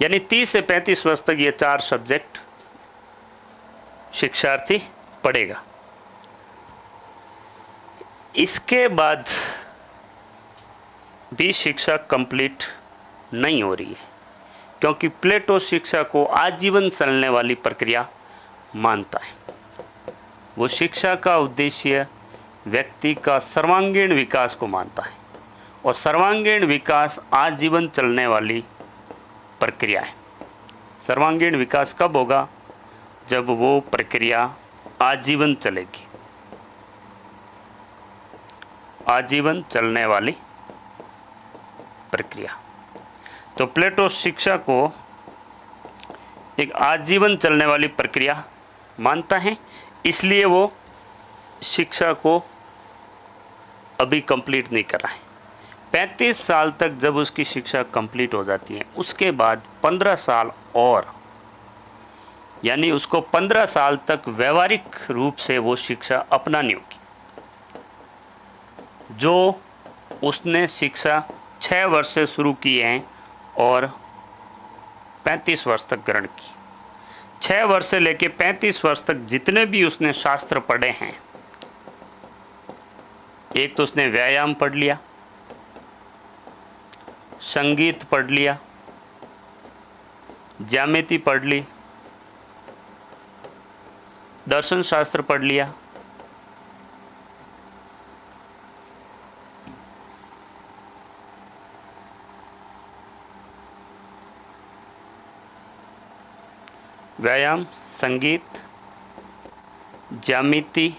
यानी 30 से 35 वर्ष तक ये 4 सब्जेक्ट शिक्षार्थी पढ़ेगा। इसके बाद भी शिक्षा कंप्लीट नहीं हो रही है, क्योंकि प्लेटो शिक्षा को आजीवन चलने वाली प्रक्रिया मानता है। वो शिक्षा का उद्देश्य व्यक्ति का सर्वांगीण विकास को मानता है और सर्वांगीण विकास आजीवन चलने वाली प्रक्रिया है। सर्वांगीण विकास कब होगा? जब वो प्रक्रिया आजीवन चलेगी, आजीवन चलने वाली प्रक्रिया। तो प्लेटो शिक्षा को एक आजीवन चलने वाली प्रक्रिया मानता है, इसलिए वो शिक्षा को अभी कंप्लीट नहीं कर रहा है। 35 साल तक जब उसकी शिक्षा कंप्लीट हो जाती है उसके बाद 15 साल और, यानी उसको 15 साल तक व्यवहारिक रूप से वो शिक्षा अपनानी होगी जो उसने शिक्षा 6 वर्ष से शुरू की है और 35 वर्ष तक ग्रहण की। 6 वर्ष से लेकर 35 वर्ष तक जितने भी उसने शास्त्र पढ़े हैं, एक तो उसने व्यायाम पढ़ लिया, संगीत पढ़ लिया, ज्यामिति पढ़ ली, दर्शन शास्त्र पढ़ लिया, व्यायाम, संगीत, ज्यामिति,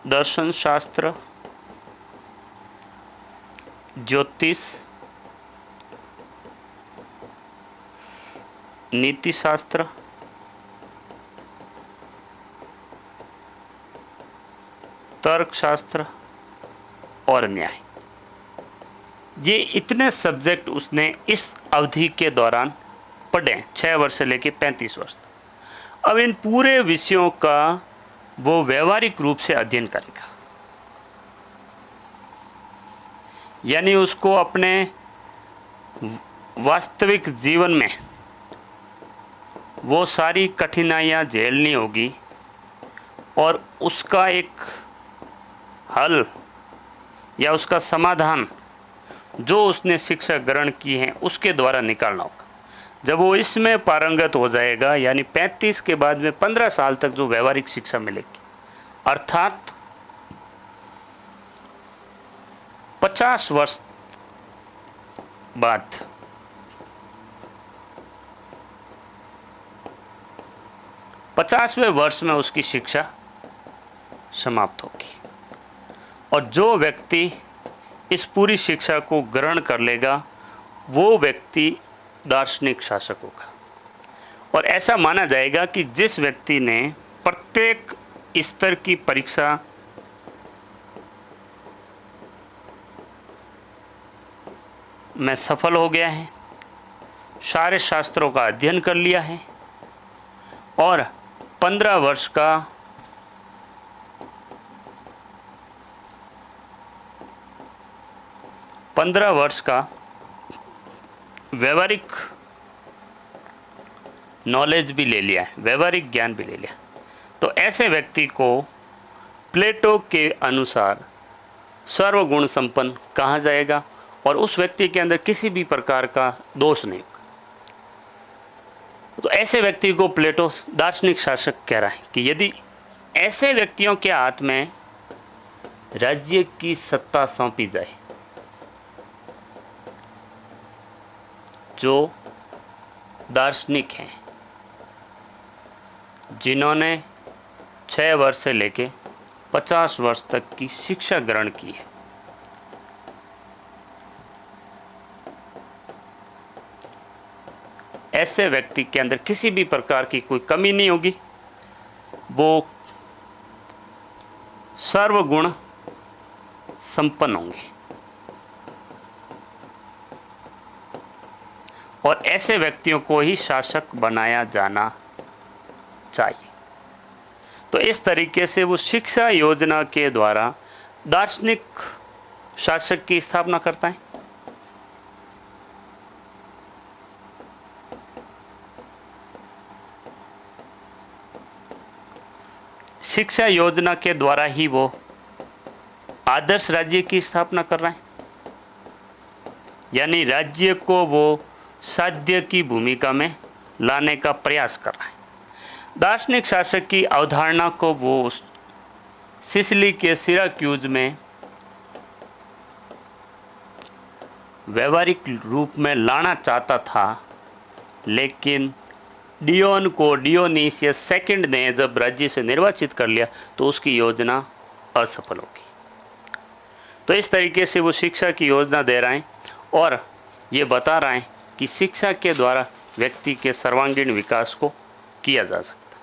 दर्शन शास्त्र, ज्योतिष, नीति शास्त्र, तर्क शास्त्र और न्याय, ये इतने सब्जेक्ट उसने इस अवधि के दौरान पढ़े, 6 वर्ष से लेकर 35 वर्ष तक। अब इन पूरे विषयों का वो व्यवहारिक रूप से अध्ययन करेगा, यानी उसको अपने वास्तविक जीवन में वो सारी कठिनाइयाँ झेलनी होगी और उसका एक हल या उसका समाधान जो उसने शिक्षा ग्रहण की है उसके द्वारा निकालना होगा। जब वो इसमें पारंगत हो जाएगा, यानी 35 के बाद में 15 साल तक जो व्यवहारिक शिक्षा मिलेगी, अर्थात 50 वर्ष बाद 50वें वर्ष में उसकी शिक्षा समाप्त होगी। और जो व्यक्ति इस पूरी शिक्षा को ग्रहण कर लेगा वो व्यक्ति दार्शनिक शासक होगा। और ऐसा माना जाएगा कि जिस व्यक्ति ने प्रत्येक स्तर की परीक्षा में सफल हो गया है, सारे शास्त्रों का अध्ययन कर लिया है और 15 वर्ष का व्यवहारिक नॉलेज भी ले लिया है, व्यवहारिक ज्ञान भी ले लिया, तो ऐसे व्यक्ति को प्लेटो के अनुसार सर्वगुण संपन्न कहा जाएगा और उस व्यक्ति के अंदर किसी भी प्रकार का दोष नहीं होगा। तो ऐसे व्यक्ति को प्लेटो दार्शनिक शासक कह रहा है कि यदि ऐसे व्यक्तियों के हाथ में राज्य की सत्ता सौंपी जाए, जो दार्शनिक हैं, जिन्होंने 6 वर्ष से लेके 50 वर्ष तक की शिक्षा ग्रहण की है, ऐसे व्यक्ति के अंदर किसी भी प्रकार की कोई कमी नहीं होगी, वो सर्वगुण संपन्न होंगे। और ऐसे व्यक्तियों को ही शासक बनाया जाना चाहिए। तो इस तरीके से वो शिक्षा योजना के द्वारा दार्शनिक शासक की स्थापना करता है। शिक्षा योजना के द्वारा ही वो आदर्श राज्य की स्थापना कर रहा है, यानी राज्य को वो साध्य की भूमिका में लाने का प्रयास कर रहा है। दार्शनिक शासक की अवधारणा को वो सिसिली के सिराक्यूज में व्यवहारिक रूप में लाना चाहता था, लेकिन डियोनीसियस सेकंड ने जब राज्य से निर्वाचित कर लिया तो उसकी योजना असफल होगी। तो इस तरीके से वो शिक्षा की योजना दे रहे हैं और ये बता रहे हैं कि शिक्षा के द्वारा व्यक्ति के सर्वांगीण विकास को किया जा सकता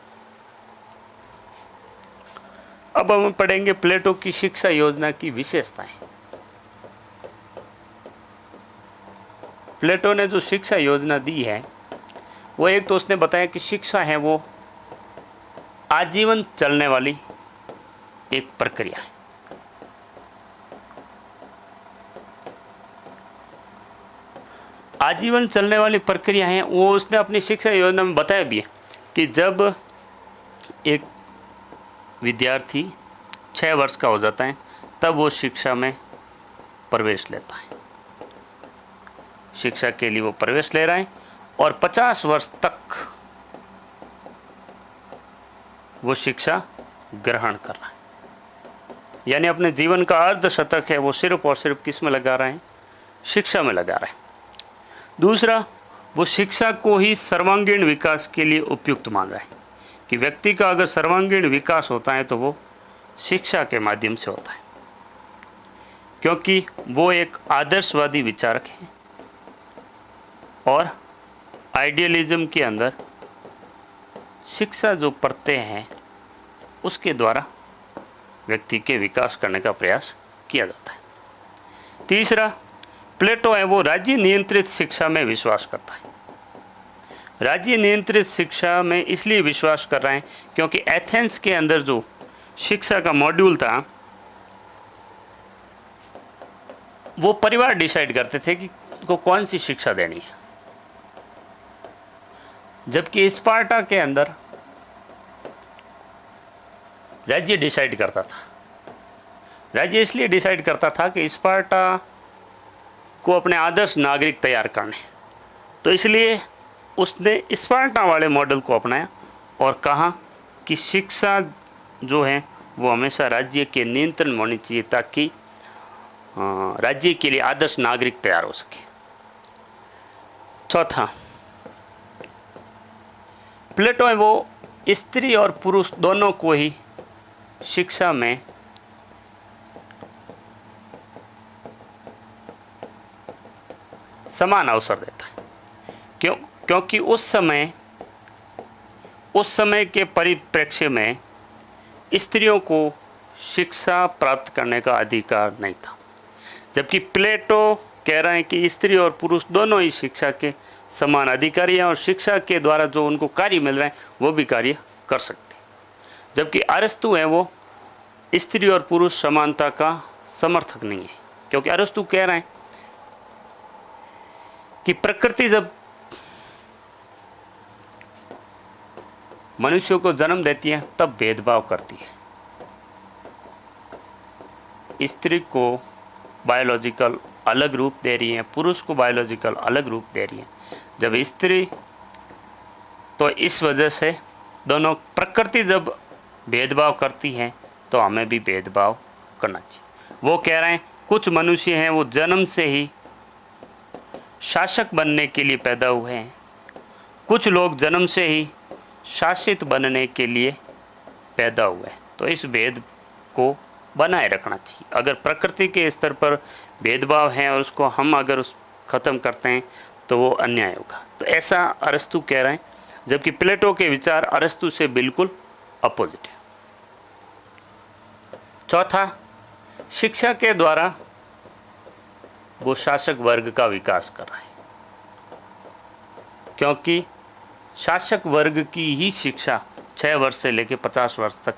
है। अब हम पढ़ेंगे प्लेटो की शिक्षा योजना की विशेषताएं। प्लेटो ने जो शिक्षा योजना दी है वो एक तो उसने बताया कि शिक्षा है वो आजीवन चलने वाली एक प्रक्रिया है। आजीवन चलने वाली प्रक्रिया है, वो उसने अपनी शिक्षा योजना में बताया भी है कि जब एक विद्यार्थी 6 वर्ष का हो जाता है तब वो शिक्षा में प्रवेश लेता है। शिक्षा के लिए वो प्रवेश ले रहा है और 50 वर्ष तक वो शिक्षा ग्रहण कर रहा है, यानी अपने जीवन का अर्धशतक है वो सिर्फ और सिर्फ किस में लगा रहे हैं? शिक्षा में लगा रहे हैं। दूसरा, वो शिक्षा को ही सर्वांगीण विकास के लिए उपयुक्त माना है कि व्यक्ति का अगर सर्वांगीण विकास होता है तो वो शिक्षा के माध्यम से होता है, क्योंकि वो एक आदर्शवादी विचारक है और आइडियलिज्म के अंदर शिक्षा जो पढ़ते हैं उसके द्वारा व्यक्ति के विकास करने का प्रयास किया जाता है। तीसरा, प्लेटो है वो राज्य नियंत्रित शिक्षा में विश्वास करता है। राज्य नियंत्रित शिक्षा में इसलिए विश्वास कर रहे हैं क्योंकि एथेंस के अंदर जो शिक्षा का मॉड्यूल था वो परिवार डिसाइड करते थे कि को कौन सी शिक्षा देनी है। जबकि स्पार्टा के अंदर राज्य डिसाइड करता था। राज्य इसलिए डिसाइड करता था कि स्पार्टा को अपने आदर्श नागरिक तैयार करने, तो इसलिए उसने स्पार्टा वाले मॉडल को अपनाया और कहा कि शिक्षा जो है वो हमेशा राज्य के नियंत्रण में होनी चाहिए ताकि राज्य के लिए आदर्श नागरिक तैयार हो सके। चौथा, प्लेटो है वो स्त्री और पुरुष दोनों को ही शिक्षा में समान अवसर देता है। क्योंकि उस समय के परिप्रेक्ष्य में स्त्रियों को शिक्षा प्राप्त करने का अधिकार नहीं था, जबकि प्लेटो कह रहे हैं कि स्त्री और पुरुष दोनों ही शिक्षा के समान अधिकारी हैं और शिक्षा के द्वारा जो उनको कार्य मिल रहे हैं वो भी कार्य कर सकते हैं। जबकि अरस्तु है वो स्त्री और पुरुष समानता का समर्थक नहीं है, क्योंकि अरस्तु कह रहे हैं कि प्रकृति जब मनुष्यों को जन्म देती है तब भेदभाव करती है। स्त्री को बायोलॉजिकल अलग रूप दे रही है, पुरुष को बायोलॉजिकल अलग रूप दे रही है। जब स्त्री, तो इस वजह से दोनों, प्रकृति जब भेदभाव करती है तो हमें भी भेदभाव करना चाहिए। वो कह रहे हैं कुछ मनुष्य हैं वो जन्म से ही शासक बनने के लिए पैदा हुए हैं, कुछ लोग जन्म से ही शासित बनने के लिए पैदा हुए हैं। तो इस भेद को बनाए रखना चाहिए। अगर प्रकृति के स्तर पर भेदभाव है और उसको हम अगर ख़त्म करते हैं तो वो अन्याय होगा। तो ऐसा अरस्तु कह रहे हैं, जबकि प्लेटो के विचार अरस्तु से बिल्कुल अपोजिट है। चौथा, शिक्षा के द्वारा वो शासक वर्ग का विकास कर रहा है, क्योंकि शासक वर्ग की ही शिक्षा 6 वर्ष से लेकर 50 वर्ष तक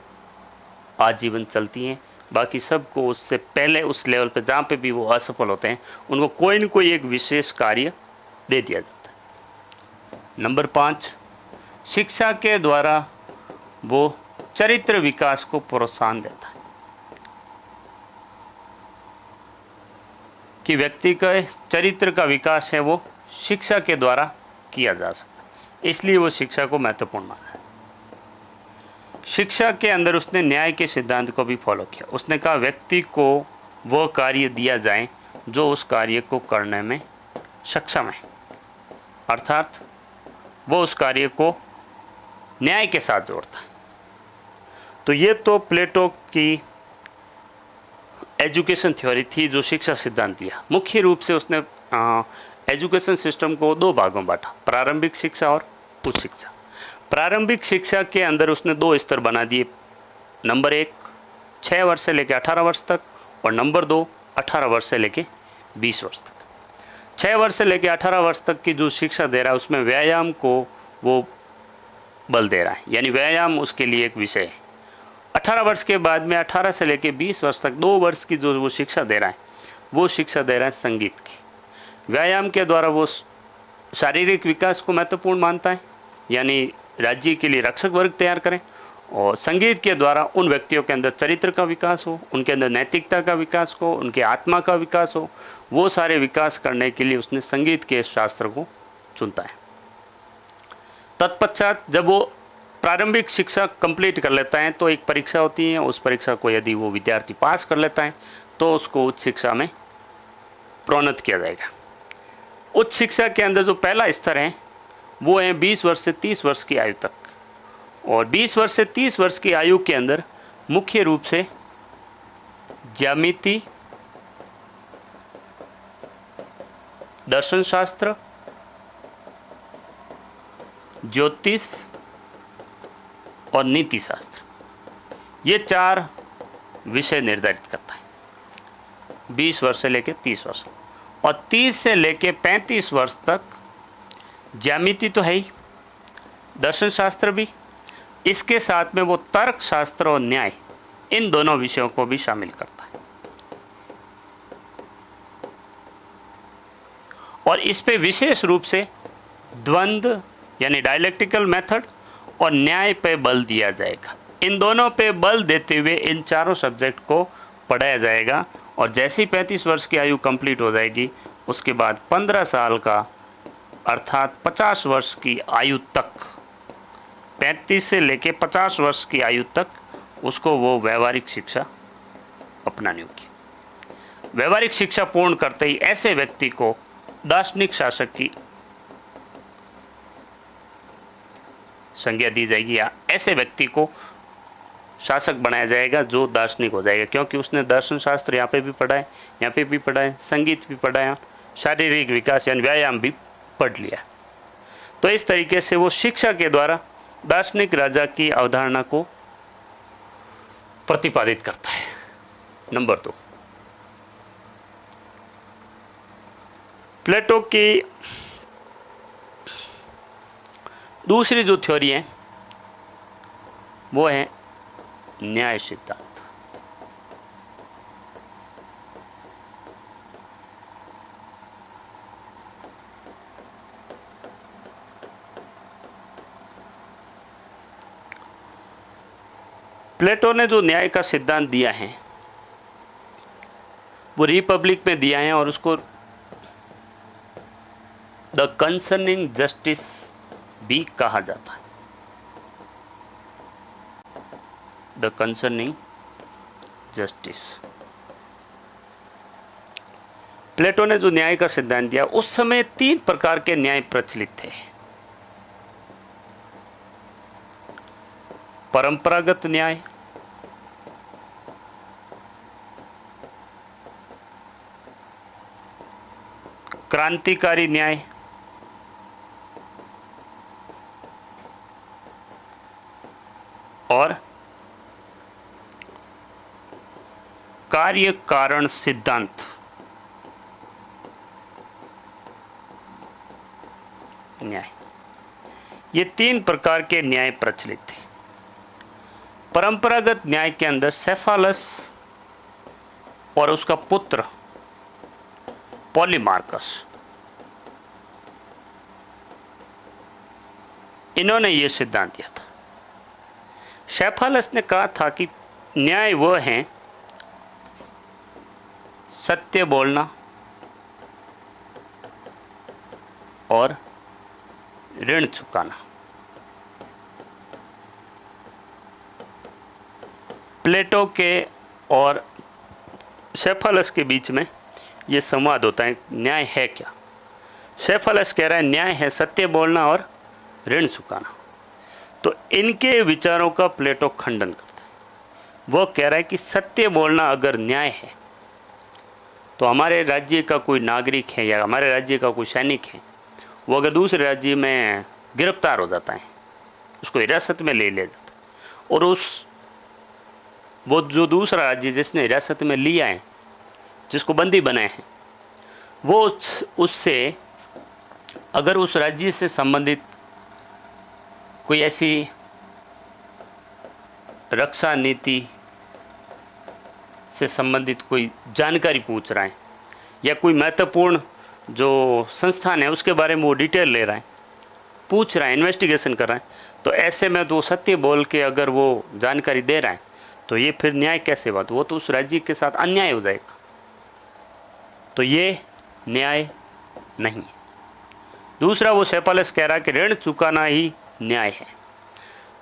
आजीवन चलती है। बाकी सबको उससे पहले उस लेवल पे जहाँ पे भी वो असफल होते हैं उनको कोई न कोई एक विशेष कार्य दे दिया जाता है। नंबर 5, शिक्षा के द्वारा वो चरित्र विकास को प्रोत्साहन देता है कि व्यक्ति का चरित्र का विकास है वो शिक्षा के द्वारा किया जा सकता है, इसलिए वो शिक्षा को महत्वपूर्ण माना है। शिक्षा के अंदर उसने न्याय के सिद्धांत को भी फॉलो किया। उसने कहा व्यक्ति को वो कार्य दिया जाए जो उस कार्य को करने में सक्षम है, अर्थात वो उस कार्य को न्याय के साथ जोड़ता है। तो ये तो प्लेटो की एजुकेशन थ्योरी थी जो शिक्षा सिद्धांत दिया। मुख्य रूप से उसने एजुकेशन सिस्टम को 2 भागों में बांटा, प्रारंभिक शिक्षा और उच्च शिक्षा। प्रारंभिक शिक्षा के अंदर उसने 2 स्तर बना दिए। नंबर 1 6 वर्ष से लेकर 18 वर्ष तक और नंबर 2 18 वर्ष से लेकर 20 वर्ष तक। 6 वर्ष से लेकर 18 वर्ष तक की जो शिक्षा दे रहा है उसमें व्यायाम को वो बल दे रहा है, यानी व्यायाम उसके लिए एक विषय है। 18 वर्ष के बाद में 18 से लेकर 20 वर्ष तक 2 वर्ष की जो वो शिक्षा दे रहा है वो शिक्षा दे रहा है संगीत की। व्यायाम के द्वारा वो शारीरिक विकास को महत्वपूर्ण मानता है, यानी राज्य के लिए रक्षक वर्ग तैयार करें, और संगीत के द्वारा उन व्यक्तियों के अंदर चरित्र का विकास हो, उनके अंदर नैतिकता का विकास हो, उनके आत्मा का विकास हो। वो सारे विकास करने के लिए उसने संगीत के शास्त्र को चुनता है। तत्पश्चात जब वो प्रारंभिक शिक्षा कंप्लीट कर लेता है तो एक परीक्षा होती है, उस परीक्षा को यदि वो विद्यार्थी पास कर लेता है तो उसको उच्च शिक्षा में प्रोन्नत किया जाएगा। उच्च शिक्षा के अंदर जो पहला स्तर है वो है 20 वर्ष से 30 वर्ष की आयु तक, और 20 वर्ष से 30 वर्ष की आयु के अंदर मुख्य रूप से ज्यामिति, दर्शन शास्त्र, ज्योतिष और नीति शास्त्र, ये 4 विषय निर्धारित करता है 20 वर्ष से लेकर 30 वर्ष, और 30 से लेकर 35 वर्ष तक ज्यामिति तो है ही, दर्शन शास्त्र भी, इसके साथ में वो तर्क शास्त्र और न्याय, इन दोनों विषयों को भी शामिल करता है। और इस पे विशेष रूप से द्वंद्व यानी डायलेक्टिकल मेथड और न्याय पे बल दिया जाएगा। इन दोनों पे बल देते हुए इन चारों सब्जेक्ट को पढ़ाया जाएगा। और जैसे ही 35 वर्ष की आयु कंप्लीट हो जाएगी, उसके बाद 15 साल का अर्थात 50 वर्ष की आयु तक, 35 से लेके 50 वर्ष की आयु तक उसको वो व्यवहारिक शिक्षा अपनानी होगी। व्यवहारिक शिक्षा पूर्ण करते ही ऐसे व्यक्ति को दार्शनिक शासक की संज्ञा दी जाएगी, या ऐसे व्यक्ति को शासक बनाया जाएगा जो दार्शनिक हो जाएगा, क्योंकि उसने दर्शन शास्त्र यहाँ पे भी पढ़ा है, यहाँ पे भी पढ़ा है, संगीत भी पढ़ा है, शारीरिक विकास यानी व्यायाम भी पढ़ लिया। तो इस तरीके से वो शिक्षा के द्वारा दार्शनिक राजा की अवधारणा को प्रतिपादित करता है। नंबर 2, प्लेटो की दूसरी जो थ्योरी है वो है न्याय सिद्धांत। प्लेटो ने जो न्याय का सिद्धांत दिया है वो रिपब्लिक में दिया है और उसको द कंसर्निंग जस्टिस भी कहा जाता है। The concerning justice. प्लेटो ने जो न्याय का सिद्धांत दिया, उस समय 3 प्रकार के न्याय प्रचलित थे। परंपरागत न्याय, क्रांतिकारी न्याय और कार्य कारण सिद्धांत न्याय। ये 3 प्रकार के न्याय प्रचलित थे। परंपरागत न्याय के अंदर सेफालस और उसका पुत्र पॉलीमार्कस, इन्होंने ये सिद्धांत दिया था। सेफालस ने कहा था कि न्याय वह है सत्य बोलना और ऋण चुकाना। प्लेटो के और सेफालस के बीच में ये संवाद होता है, न्याय है क्या। सेफालस कह रहा है न्याय है सत्य बोलना और ऋण चुकाना। तो इनके विचारों का प्लेटो खंडन करता है। वो कह रहा है कि सत्य बोलना अगर न्याय है तो हमारे राज्य का कोई नागरिक है या हमारे राज्य का कोई सैनिक है, वो अगर दूसरे राज्य में गिरफ्तार हो जाता है, उसको हिरासत में ले लिया जाता है, और वो जो दूसरा राज्य जिसने हिरासत में लिया है, जिसको बंदी बनाए हैं, वो उससे अगर उस राज्य से संबंधित कोई ऐसी रक्षा नीति से संबंधित कोई जानकारी पूछ रहा है या कोई महत्वपूर्ण जो संस्थान है उसके बारे में वो डिटेल ले रहा है, पूछ रहा है, इन्वेस्टिगेशन कर रहा है, तो ऐसे में तो सत्य बोल के अगर वो जानकारी दे रहा है तो ये फिर न्याय कैसे बात, वो तो उस राज्य के साथ अन्याय हो जाएगा। तो ये न्याय नहीं। दूसरा वो सेफालस कह रहा है कि ऋण चुकाना ही न्याय है।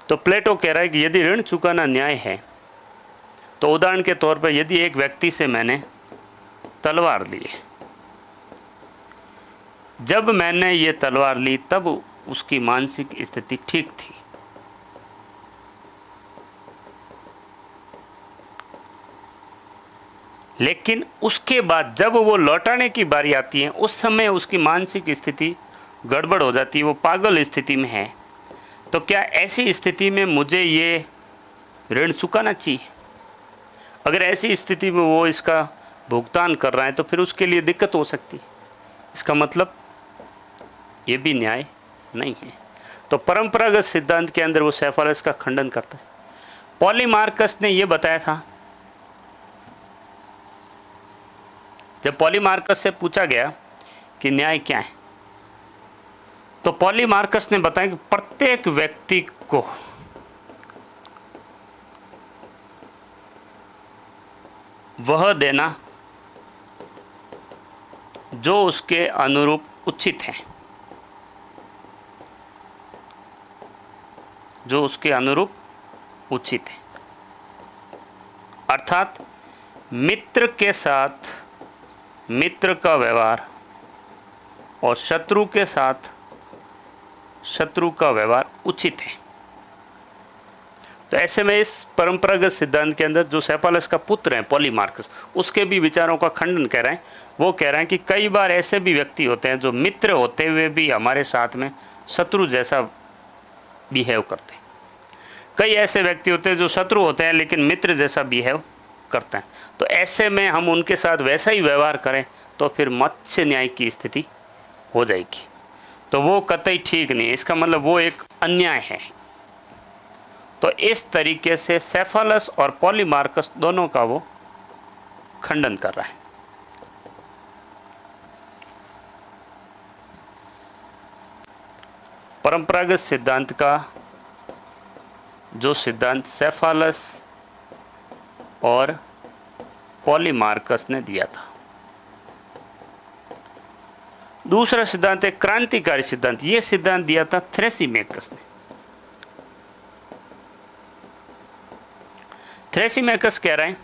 तो प्लेटो कह रहा है कि यदि ऋण चुकाना न्याय है तो उदाहरण के तौर पर यदि एक व्यक्ति से मैंने तलवार ली है, जब मैंने ये तलवार ली तब उसकी मानसिक स्थिति ठीक थी, लेकिन उसके बाद जब वो लौटाने की बारी आती है उस समय उसकी मानसिक स्थिति गड़बड़ हो जाती है, वो पागल स्थिति में है, तो क्या ऐसी स्थिति में मुझे ये ऋण चुकाना चाहिए? अगर ऐसी स्थिति में वो इसका भुगतान कर रहा है तो फिर उसके लिए दिक्कत हो सकती है। इसका मतलब ये भी न्याय नहीं है। तो परंपरागत सिद्धांत के अंदर वो सेफालस का खंडन करता है। पॉलीमार्कस ने ये बताया था, जब पॉलीमार्कस से पूछा गया कि न्याय क्या है, तो पॉलीमार्कस ने बताया कि प्रत्येक व्यक्ति को वह देना जो उसके अनुरूप उचित है, जो उसके अनुरूप उचित है। अर्थात मित्र के साथ मित्र का व्यवहार और शत्रु के साथ शत्रु का व्यवहार उचित है। तो ऐसे में इस परंपरागत सिद्धांत के अंदर जो सेफालस का पुत्र है पॉलीमार्कस, उसके भी विचारों का खंडन कर रहे हैं। वो कह रहे हैं कि कई बार ऐसे भी व्यक्ति होते हैं जो मित्र होते हुए भी हमारे साथ में शत्रु जैसा बिहेव करते हैं। कई ऐसे व्यक्ति होते हैं जो शत्रु होते हैं लेकिन मित्र जैसा बिहेव करते हैं। तो ऐसे में हम उनके साथ वैसा ही व्यवहार करें तो फिर मत्स्य न्याय की स्थिति हो जाएगी। तो वो कतई ठीक नहीं है, इसका मतलब वो एक अन्याय है। तो इस तरीके से सेफालस और पॉलीमार्कस दोनों का वो खंडन कर रहा है। परंपरागत सिद्धांत का जो सिद्धांत सेफालस और पॉलीमार्कस ने दिया था। दूसरा सिद्धांत है क्रांतिकारी सिद्धांत। यह सिद्धांत दिया था थ्रेसिमेकस ने। थ्रेसिमेकस कह रहे हैं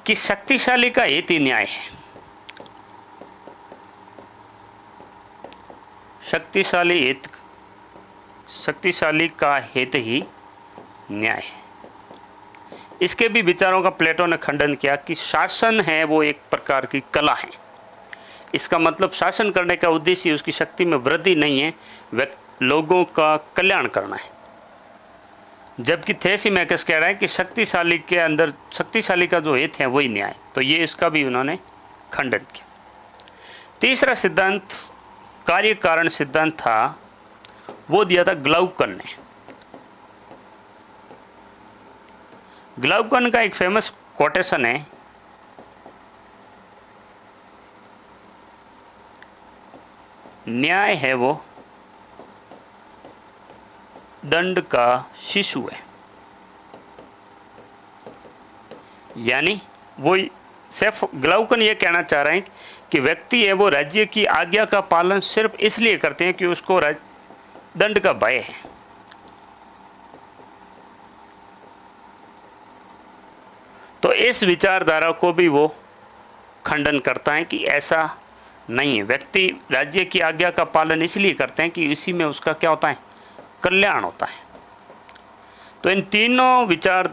कि शक्तिशाली का हित ही न्याय है। शक्तिशाली का हित ही न्याय है। इसके भी विचारों का प्लेटो ने खंडन किया कि शासन है वो एक प्रकार की कला है। इसका मतलब शासन करने का उद्देश्य उसकी शक्ति में वृद्धि नहीं है, लोगों का कल्याण करना है। जबकि थ्रेसिमेकस कह रहा है कि शक्तिशाली के अंदर शक्तिशाली का जो हित है वही न्याय। तो ये इसका भी उन्होंने खंडन किया। तीसरा सिद्धांत कार्य कारण सिद्धांत था, वो दिया था ग्लाउकन ने। ग्लाउकन का एक फेमस कोटेशन है, न्याय है वो दंड का शिशु है। यानी वो ग्लाउकन ये कहना चाह रहे हैं कि व्यक्ति है वो राज्य की आज्ञा का पालन सिर्फ इसलिए करते हैं कि उसको दंड का भय है। तो इस विचारधारा को भी वो खंडन करता है कि ऐसा नहीं है। व्यक्ति राज्य की आज्ञा का पालन इसलिए करते हैं कि इसी में उसका क्या होता है, कल्याण होता है। तो इन तीनों विचार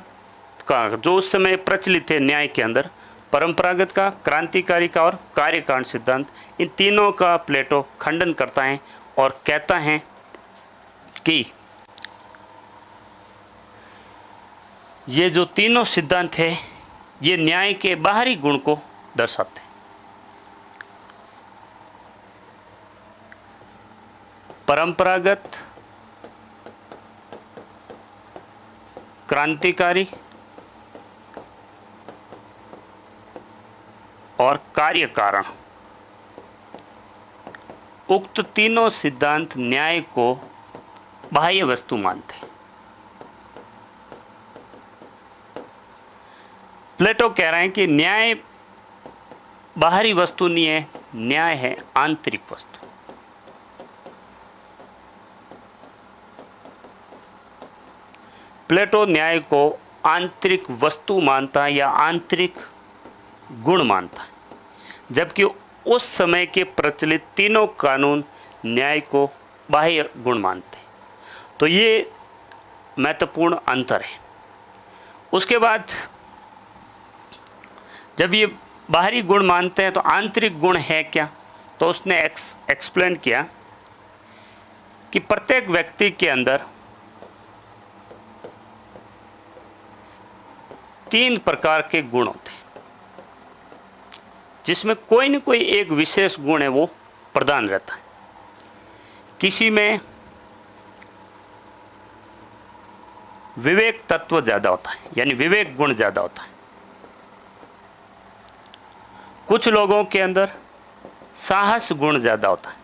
का जो उस समय प्रचलित है न्याय के अंदर, परंपरागत का, क्रांतिकारी का और कार्यकारण सिद्धांत, इन तीनों का प्लेटो खंडन करता है और कहता है कि ये जो तीनों सिद्धांत है ये न्याय के बाहरी गुण को दर्शाते हैं। परंपरागत, क्रांतिकारी और कार्य कारण, उक्त तीनों सिद्धांत न्याय को बाह्य वस्तु मानते हैं। प्लेटो कह रहे हैं कि न्याय बाहरी वस्तु नहीं है, न्याय है आंतरिक वस्तु। प्लेटो न्याय को आंतरिक वस्तु मानता है या आंतरिक गुण मानता है, जबकि उस समय के प्रचलित तीनों कानून न्याय को बाह्य गुण मानते हैं। तो ये महत्वपूर्ण अंतर है। उसके बाद जब ये बाहरी गुण मानते हैं तो आंतरिक गुण है क्या, तो उसने एक्सप्लेन किया कि प्रत्येक व्यक्ति के अंदर 3 प्रकार के गुण होते हैं, जिसमें कोई न कोई एक विशेष गुण है वो प्रधान रहता है। किसी में विवेक तत्व ज़्यादा होता है, यानी विवेक गुण ज़्यादा होता है। कुछ लोगों के अंदर साहस गुण ज़्यादा होता है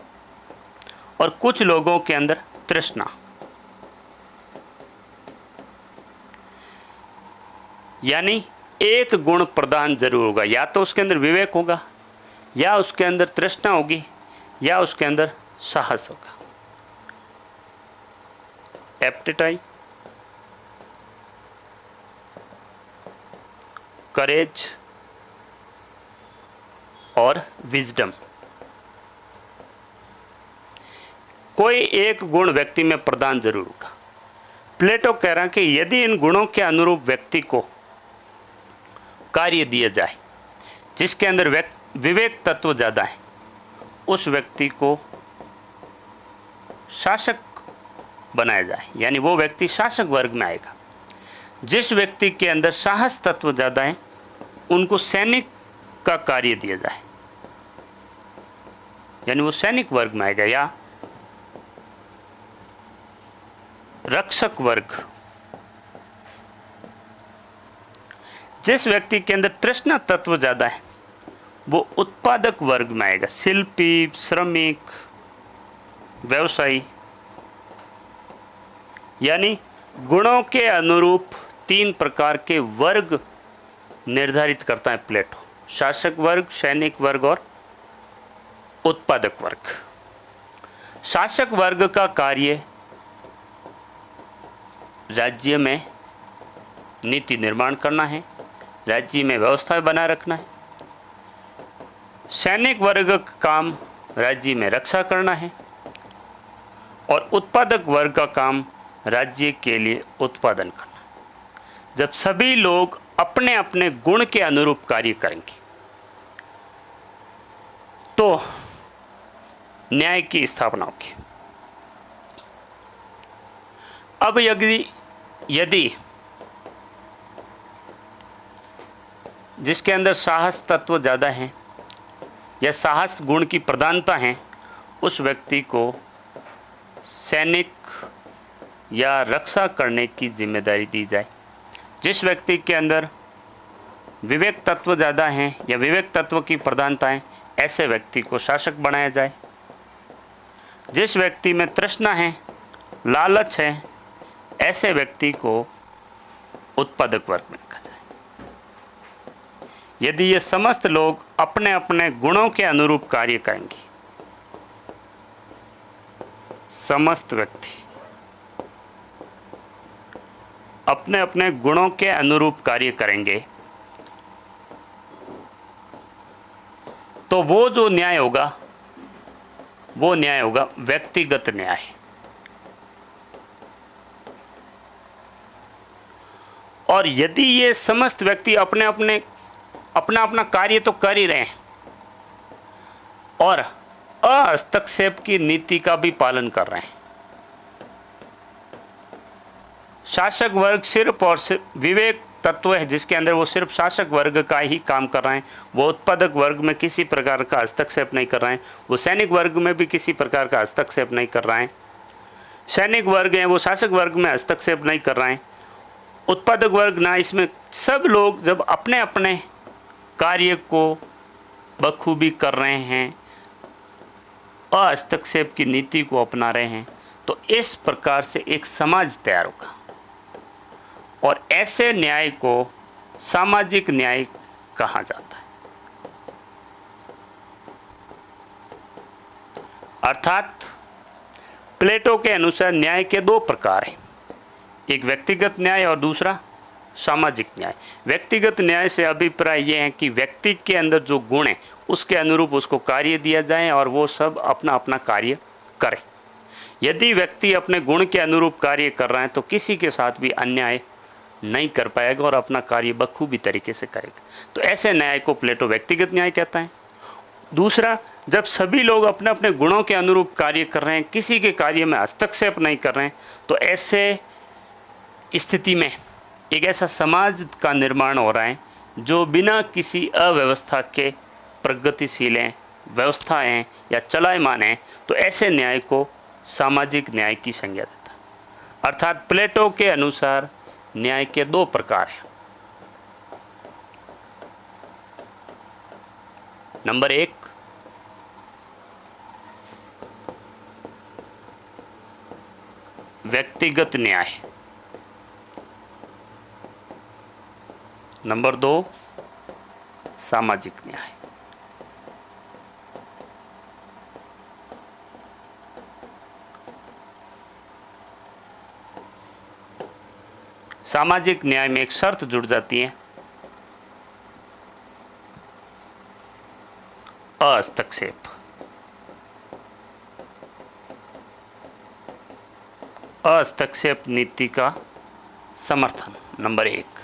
और कुछ लोगों के अंदर तृष्णा। यानी एक गुण प्रधान जरूर होगा, या तो उसके अंदर विवेक होगा, या उसके अंदर तृष्णा होगी, या उसके अंदर साहस होगा। एप्टिटाइट, करेज और विजडम, कोई एक गुण व्यक्ति में प्रदान जरूर होगा। प्लेटो कह रहा है कि यदि इन गुणों के अनुरूप व्यक्ति को कार्य दिया जाए जिसके अंदर विवेक तत्व ज़्यादा है, उस व्यक्ति को शासक बनाया जाए, यानी वो व्यक्ति शासक वर्ग में आएगा। जिस व्यक्ति के अंदर साहस तत्व ज़्यादा है उनको सैनिक का कार्य दिया जाए, यानी वो सैनिक वर्ग में आएगा, या रक्षक वर्ग। जिस व्यक्ति के अंदर तृष्णा तत्व ज़्यादा है वो उत्पादक वर्ग में आएगा, शिल्पी, श्रमिक, व्यवसायी। यानी गुणों के अनुरूप 3 प्रकार के वर्ग निर्धारित करता है प्लेटो, शासक वर्ग, सैनिक वर्ग और उत्पादक वर्ग। शासक वर्ग का कार्य राज्य में नीति निर्माण करना है, राज्य में व्यवस्था बनाए रखना है। सैनिक वर्ग का काम राज्य में रक्षा करना है और उत्पादक वर्ग का काम राज्य के लिए उत्पादन करना है। जब सभी लोग अपने अपने गुण के अनुरूप कार्य करेंगे तो न्याय की स्थापना होगी। अब यदि जिसके अंदर साहस तत्व ज़्यादा है या साहस गुण की प्रधानता है, उस व्यक्ति को सैनिक या रक्षा करने की जिम्मेदारी दी जाए। जिस व्यक्ति के अंदर विवेक तत्व ज़्यादा है या विवेक तत्व की प्रधानता है, ऐसे व्यक्ति को शासक बनाया जाए। जिस व्यक्ति में तृष्णा है, लालच है, ऐसे व्यक्ति को उत्पादक वर्ग में रखा जाए। यदि ये समस्त लोग अपने अपने गुणों के अनुरूप कार्य करेंगे, समस्त व्यक्ति अपने अपने गुणों के अनुरूप कार्य करेंगे, तो वो जो न्याय होगा वो न्याय होगा व्यक्तिगत न्याय। और यदि ये समस्त व्यक्ति अपने अपने अपना अपना कार्य तो कर ही रहे हैं और अहस्तक्षेप की नीति का भी पालन कर रहे हैं, शासक वर्ग सिर्फ और सिर्फ विवेक तत्व है जिसके अंदर वो सिर्फ शासक वर्ग का ही काम कर रहे हैं, वो उत्पादक वर्ग में किसी प्रकार का हस्तक्षेप नहीं कर रहे हैं, वो सैनिक वर्ग में भी किसी प्रकार का हस्तक्षेप नहीं कर रहे हैं। सैनिक वर्ग हैं वो शासक वर्ग में हस्तक्षेप नहीं कर रहे हैं, उत्पादक वर्ग ना, इसमें सब लोग जब अपने अपने कार्य को बखूबी कर रहे हैं, हस्तक्षेप की नीति को अपना रहे हैं, तो इस प्रकार से एक समाज तैयार होगा। और ऐसे न्याय को सामाजिक न्याय कहा जाता है। अर्थात प्लेटो के अनुसार न्याय के 2 प्रकार हैं, एक व्यक्तिगत न्याय और दूसरा सामाजिक न्याय। व्यक्तिगत न्याय से अभिप्राय ये है कि व्यक्ति के अंदर जो गुण है उसके अनुरूप उसको कार्य दिया जाए और वो सब अपना अपना कार्य करे। यदि व्यक्ति अपने गुण के अनुरूप कार्य कर रहा है तो किसी के साथ भी अन्याय नहीं कर पाएगा और अपना कार्य बखूबी तरीके से करेगा। तो ऐसे न्याय को प्लेटो व्यक्तिगत न्याय कहता है। दूसरा, जब सभी लोग अपने अपने गुणों के अनुरूप कार्य कर रहे हैं, किसी के कार्य में हस्तक्षेप नहीं कर रहे हैं, तो ऐसे स्थिति में एक ऐसा समाज का निर्माण हो रहा है जो बिना किसी अव्यवस्था के प्रगतिशील हैं, व्यवस्था हैं या चलायमान हैं। तो ऐसे न्याय को सामाजिक न्याय की संज्ञा देता है। अर्थात प्लेटो के अनुसार न्याय के 2 प्रकार हैं। नंबर 1, व्यक्तिगत न्याय। नंबर 2, सामाजिक न्याय। सामाजिक न्याय में एक शर्त जुड़ जाती है, हस्तक्षेप। हस्तक्षेप नीति का समर्थन, नंबर 1।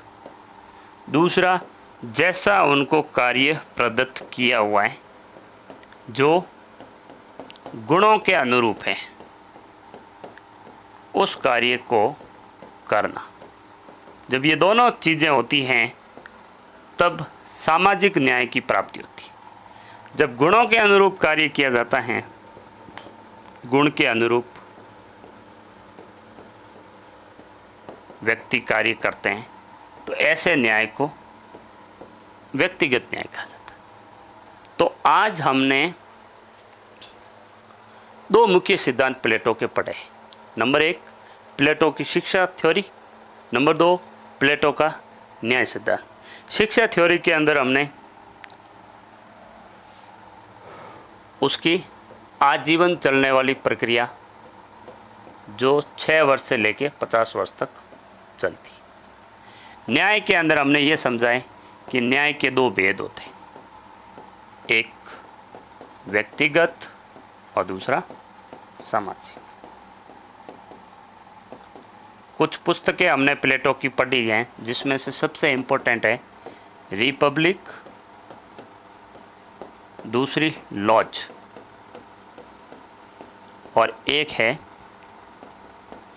दूसरा, जैसा उनको कार्य प्रदत्त किया हुआ है जो गुणों के अनुरूप है, उस कार्य को करना। जब ये दोनों चीज़ें होती हैं तब सामाजिक न्याय की प्राप्ति होती है। जब गुणों के अनुरूप कार्य किया जाता है, गुण के अनुरूप व्यक्ति कार्य करते हैं, तो ऐसे न्याय को व्यक्तिगत न्याय कहा जाता है। तो आज हमने 2 मुख्य सिद्धांत प्लेटो के पढ़े। नंबर 1, प्लेटो की शिक्षा थ्योरी। नंबर 2, प्लेटो का न्याय सिद्धांत। शिक्षा थ्योरी के अंदर हमने उसकी आजीवन चलने वाली प्रक्रिया जो 6 वर्ष से लेकर 50 वर्ष तक चलती। न्याय के अंदर हमने ये समझाए कि न्याय के 2 भेद होते हैं, एक व्यक्तिगत और दूसरा सामाजिक। कुछ पुस्तकें हमने प्लेटो की पढ़ी हैं, जिसमें से सबसे इम्पोर्टेंट है रिपब्लिक, दूसरी लॉज, और एक है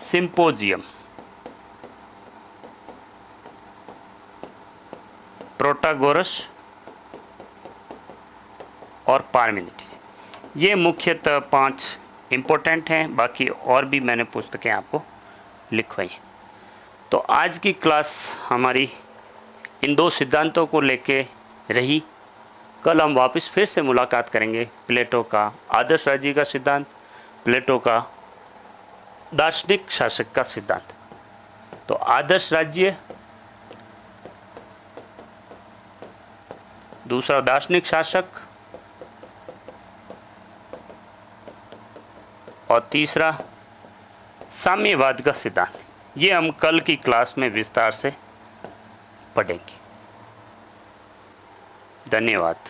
सिंपोजियम। प्रोटागोरस और पार्मेनिडिस, ये मुख्यतः 5 इम्पोर्टेंट हैं। बाकी और भी मैंने पुस्तकें आपको लिखवाई। तो आज की क्लास हमारी इन 2 सिद्धांतों को लेके रही। कल हम वापस फिर से मुलाकात करेंगे प्लेटो का आदर्श राज्य का सिद्धांत, प्लेटो का दार्शनिक शासक का सिद्धांत। तो आदर्श राज्य, दूसरा दार्शनिक शासक, और तीसरा साम्यवाद का सिद्धांत। ये हम कल की क्लास में विस्तार से पढ़ेंगे। धन्यवाद।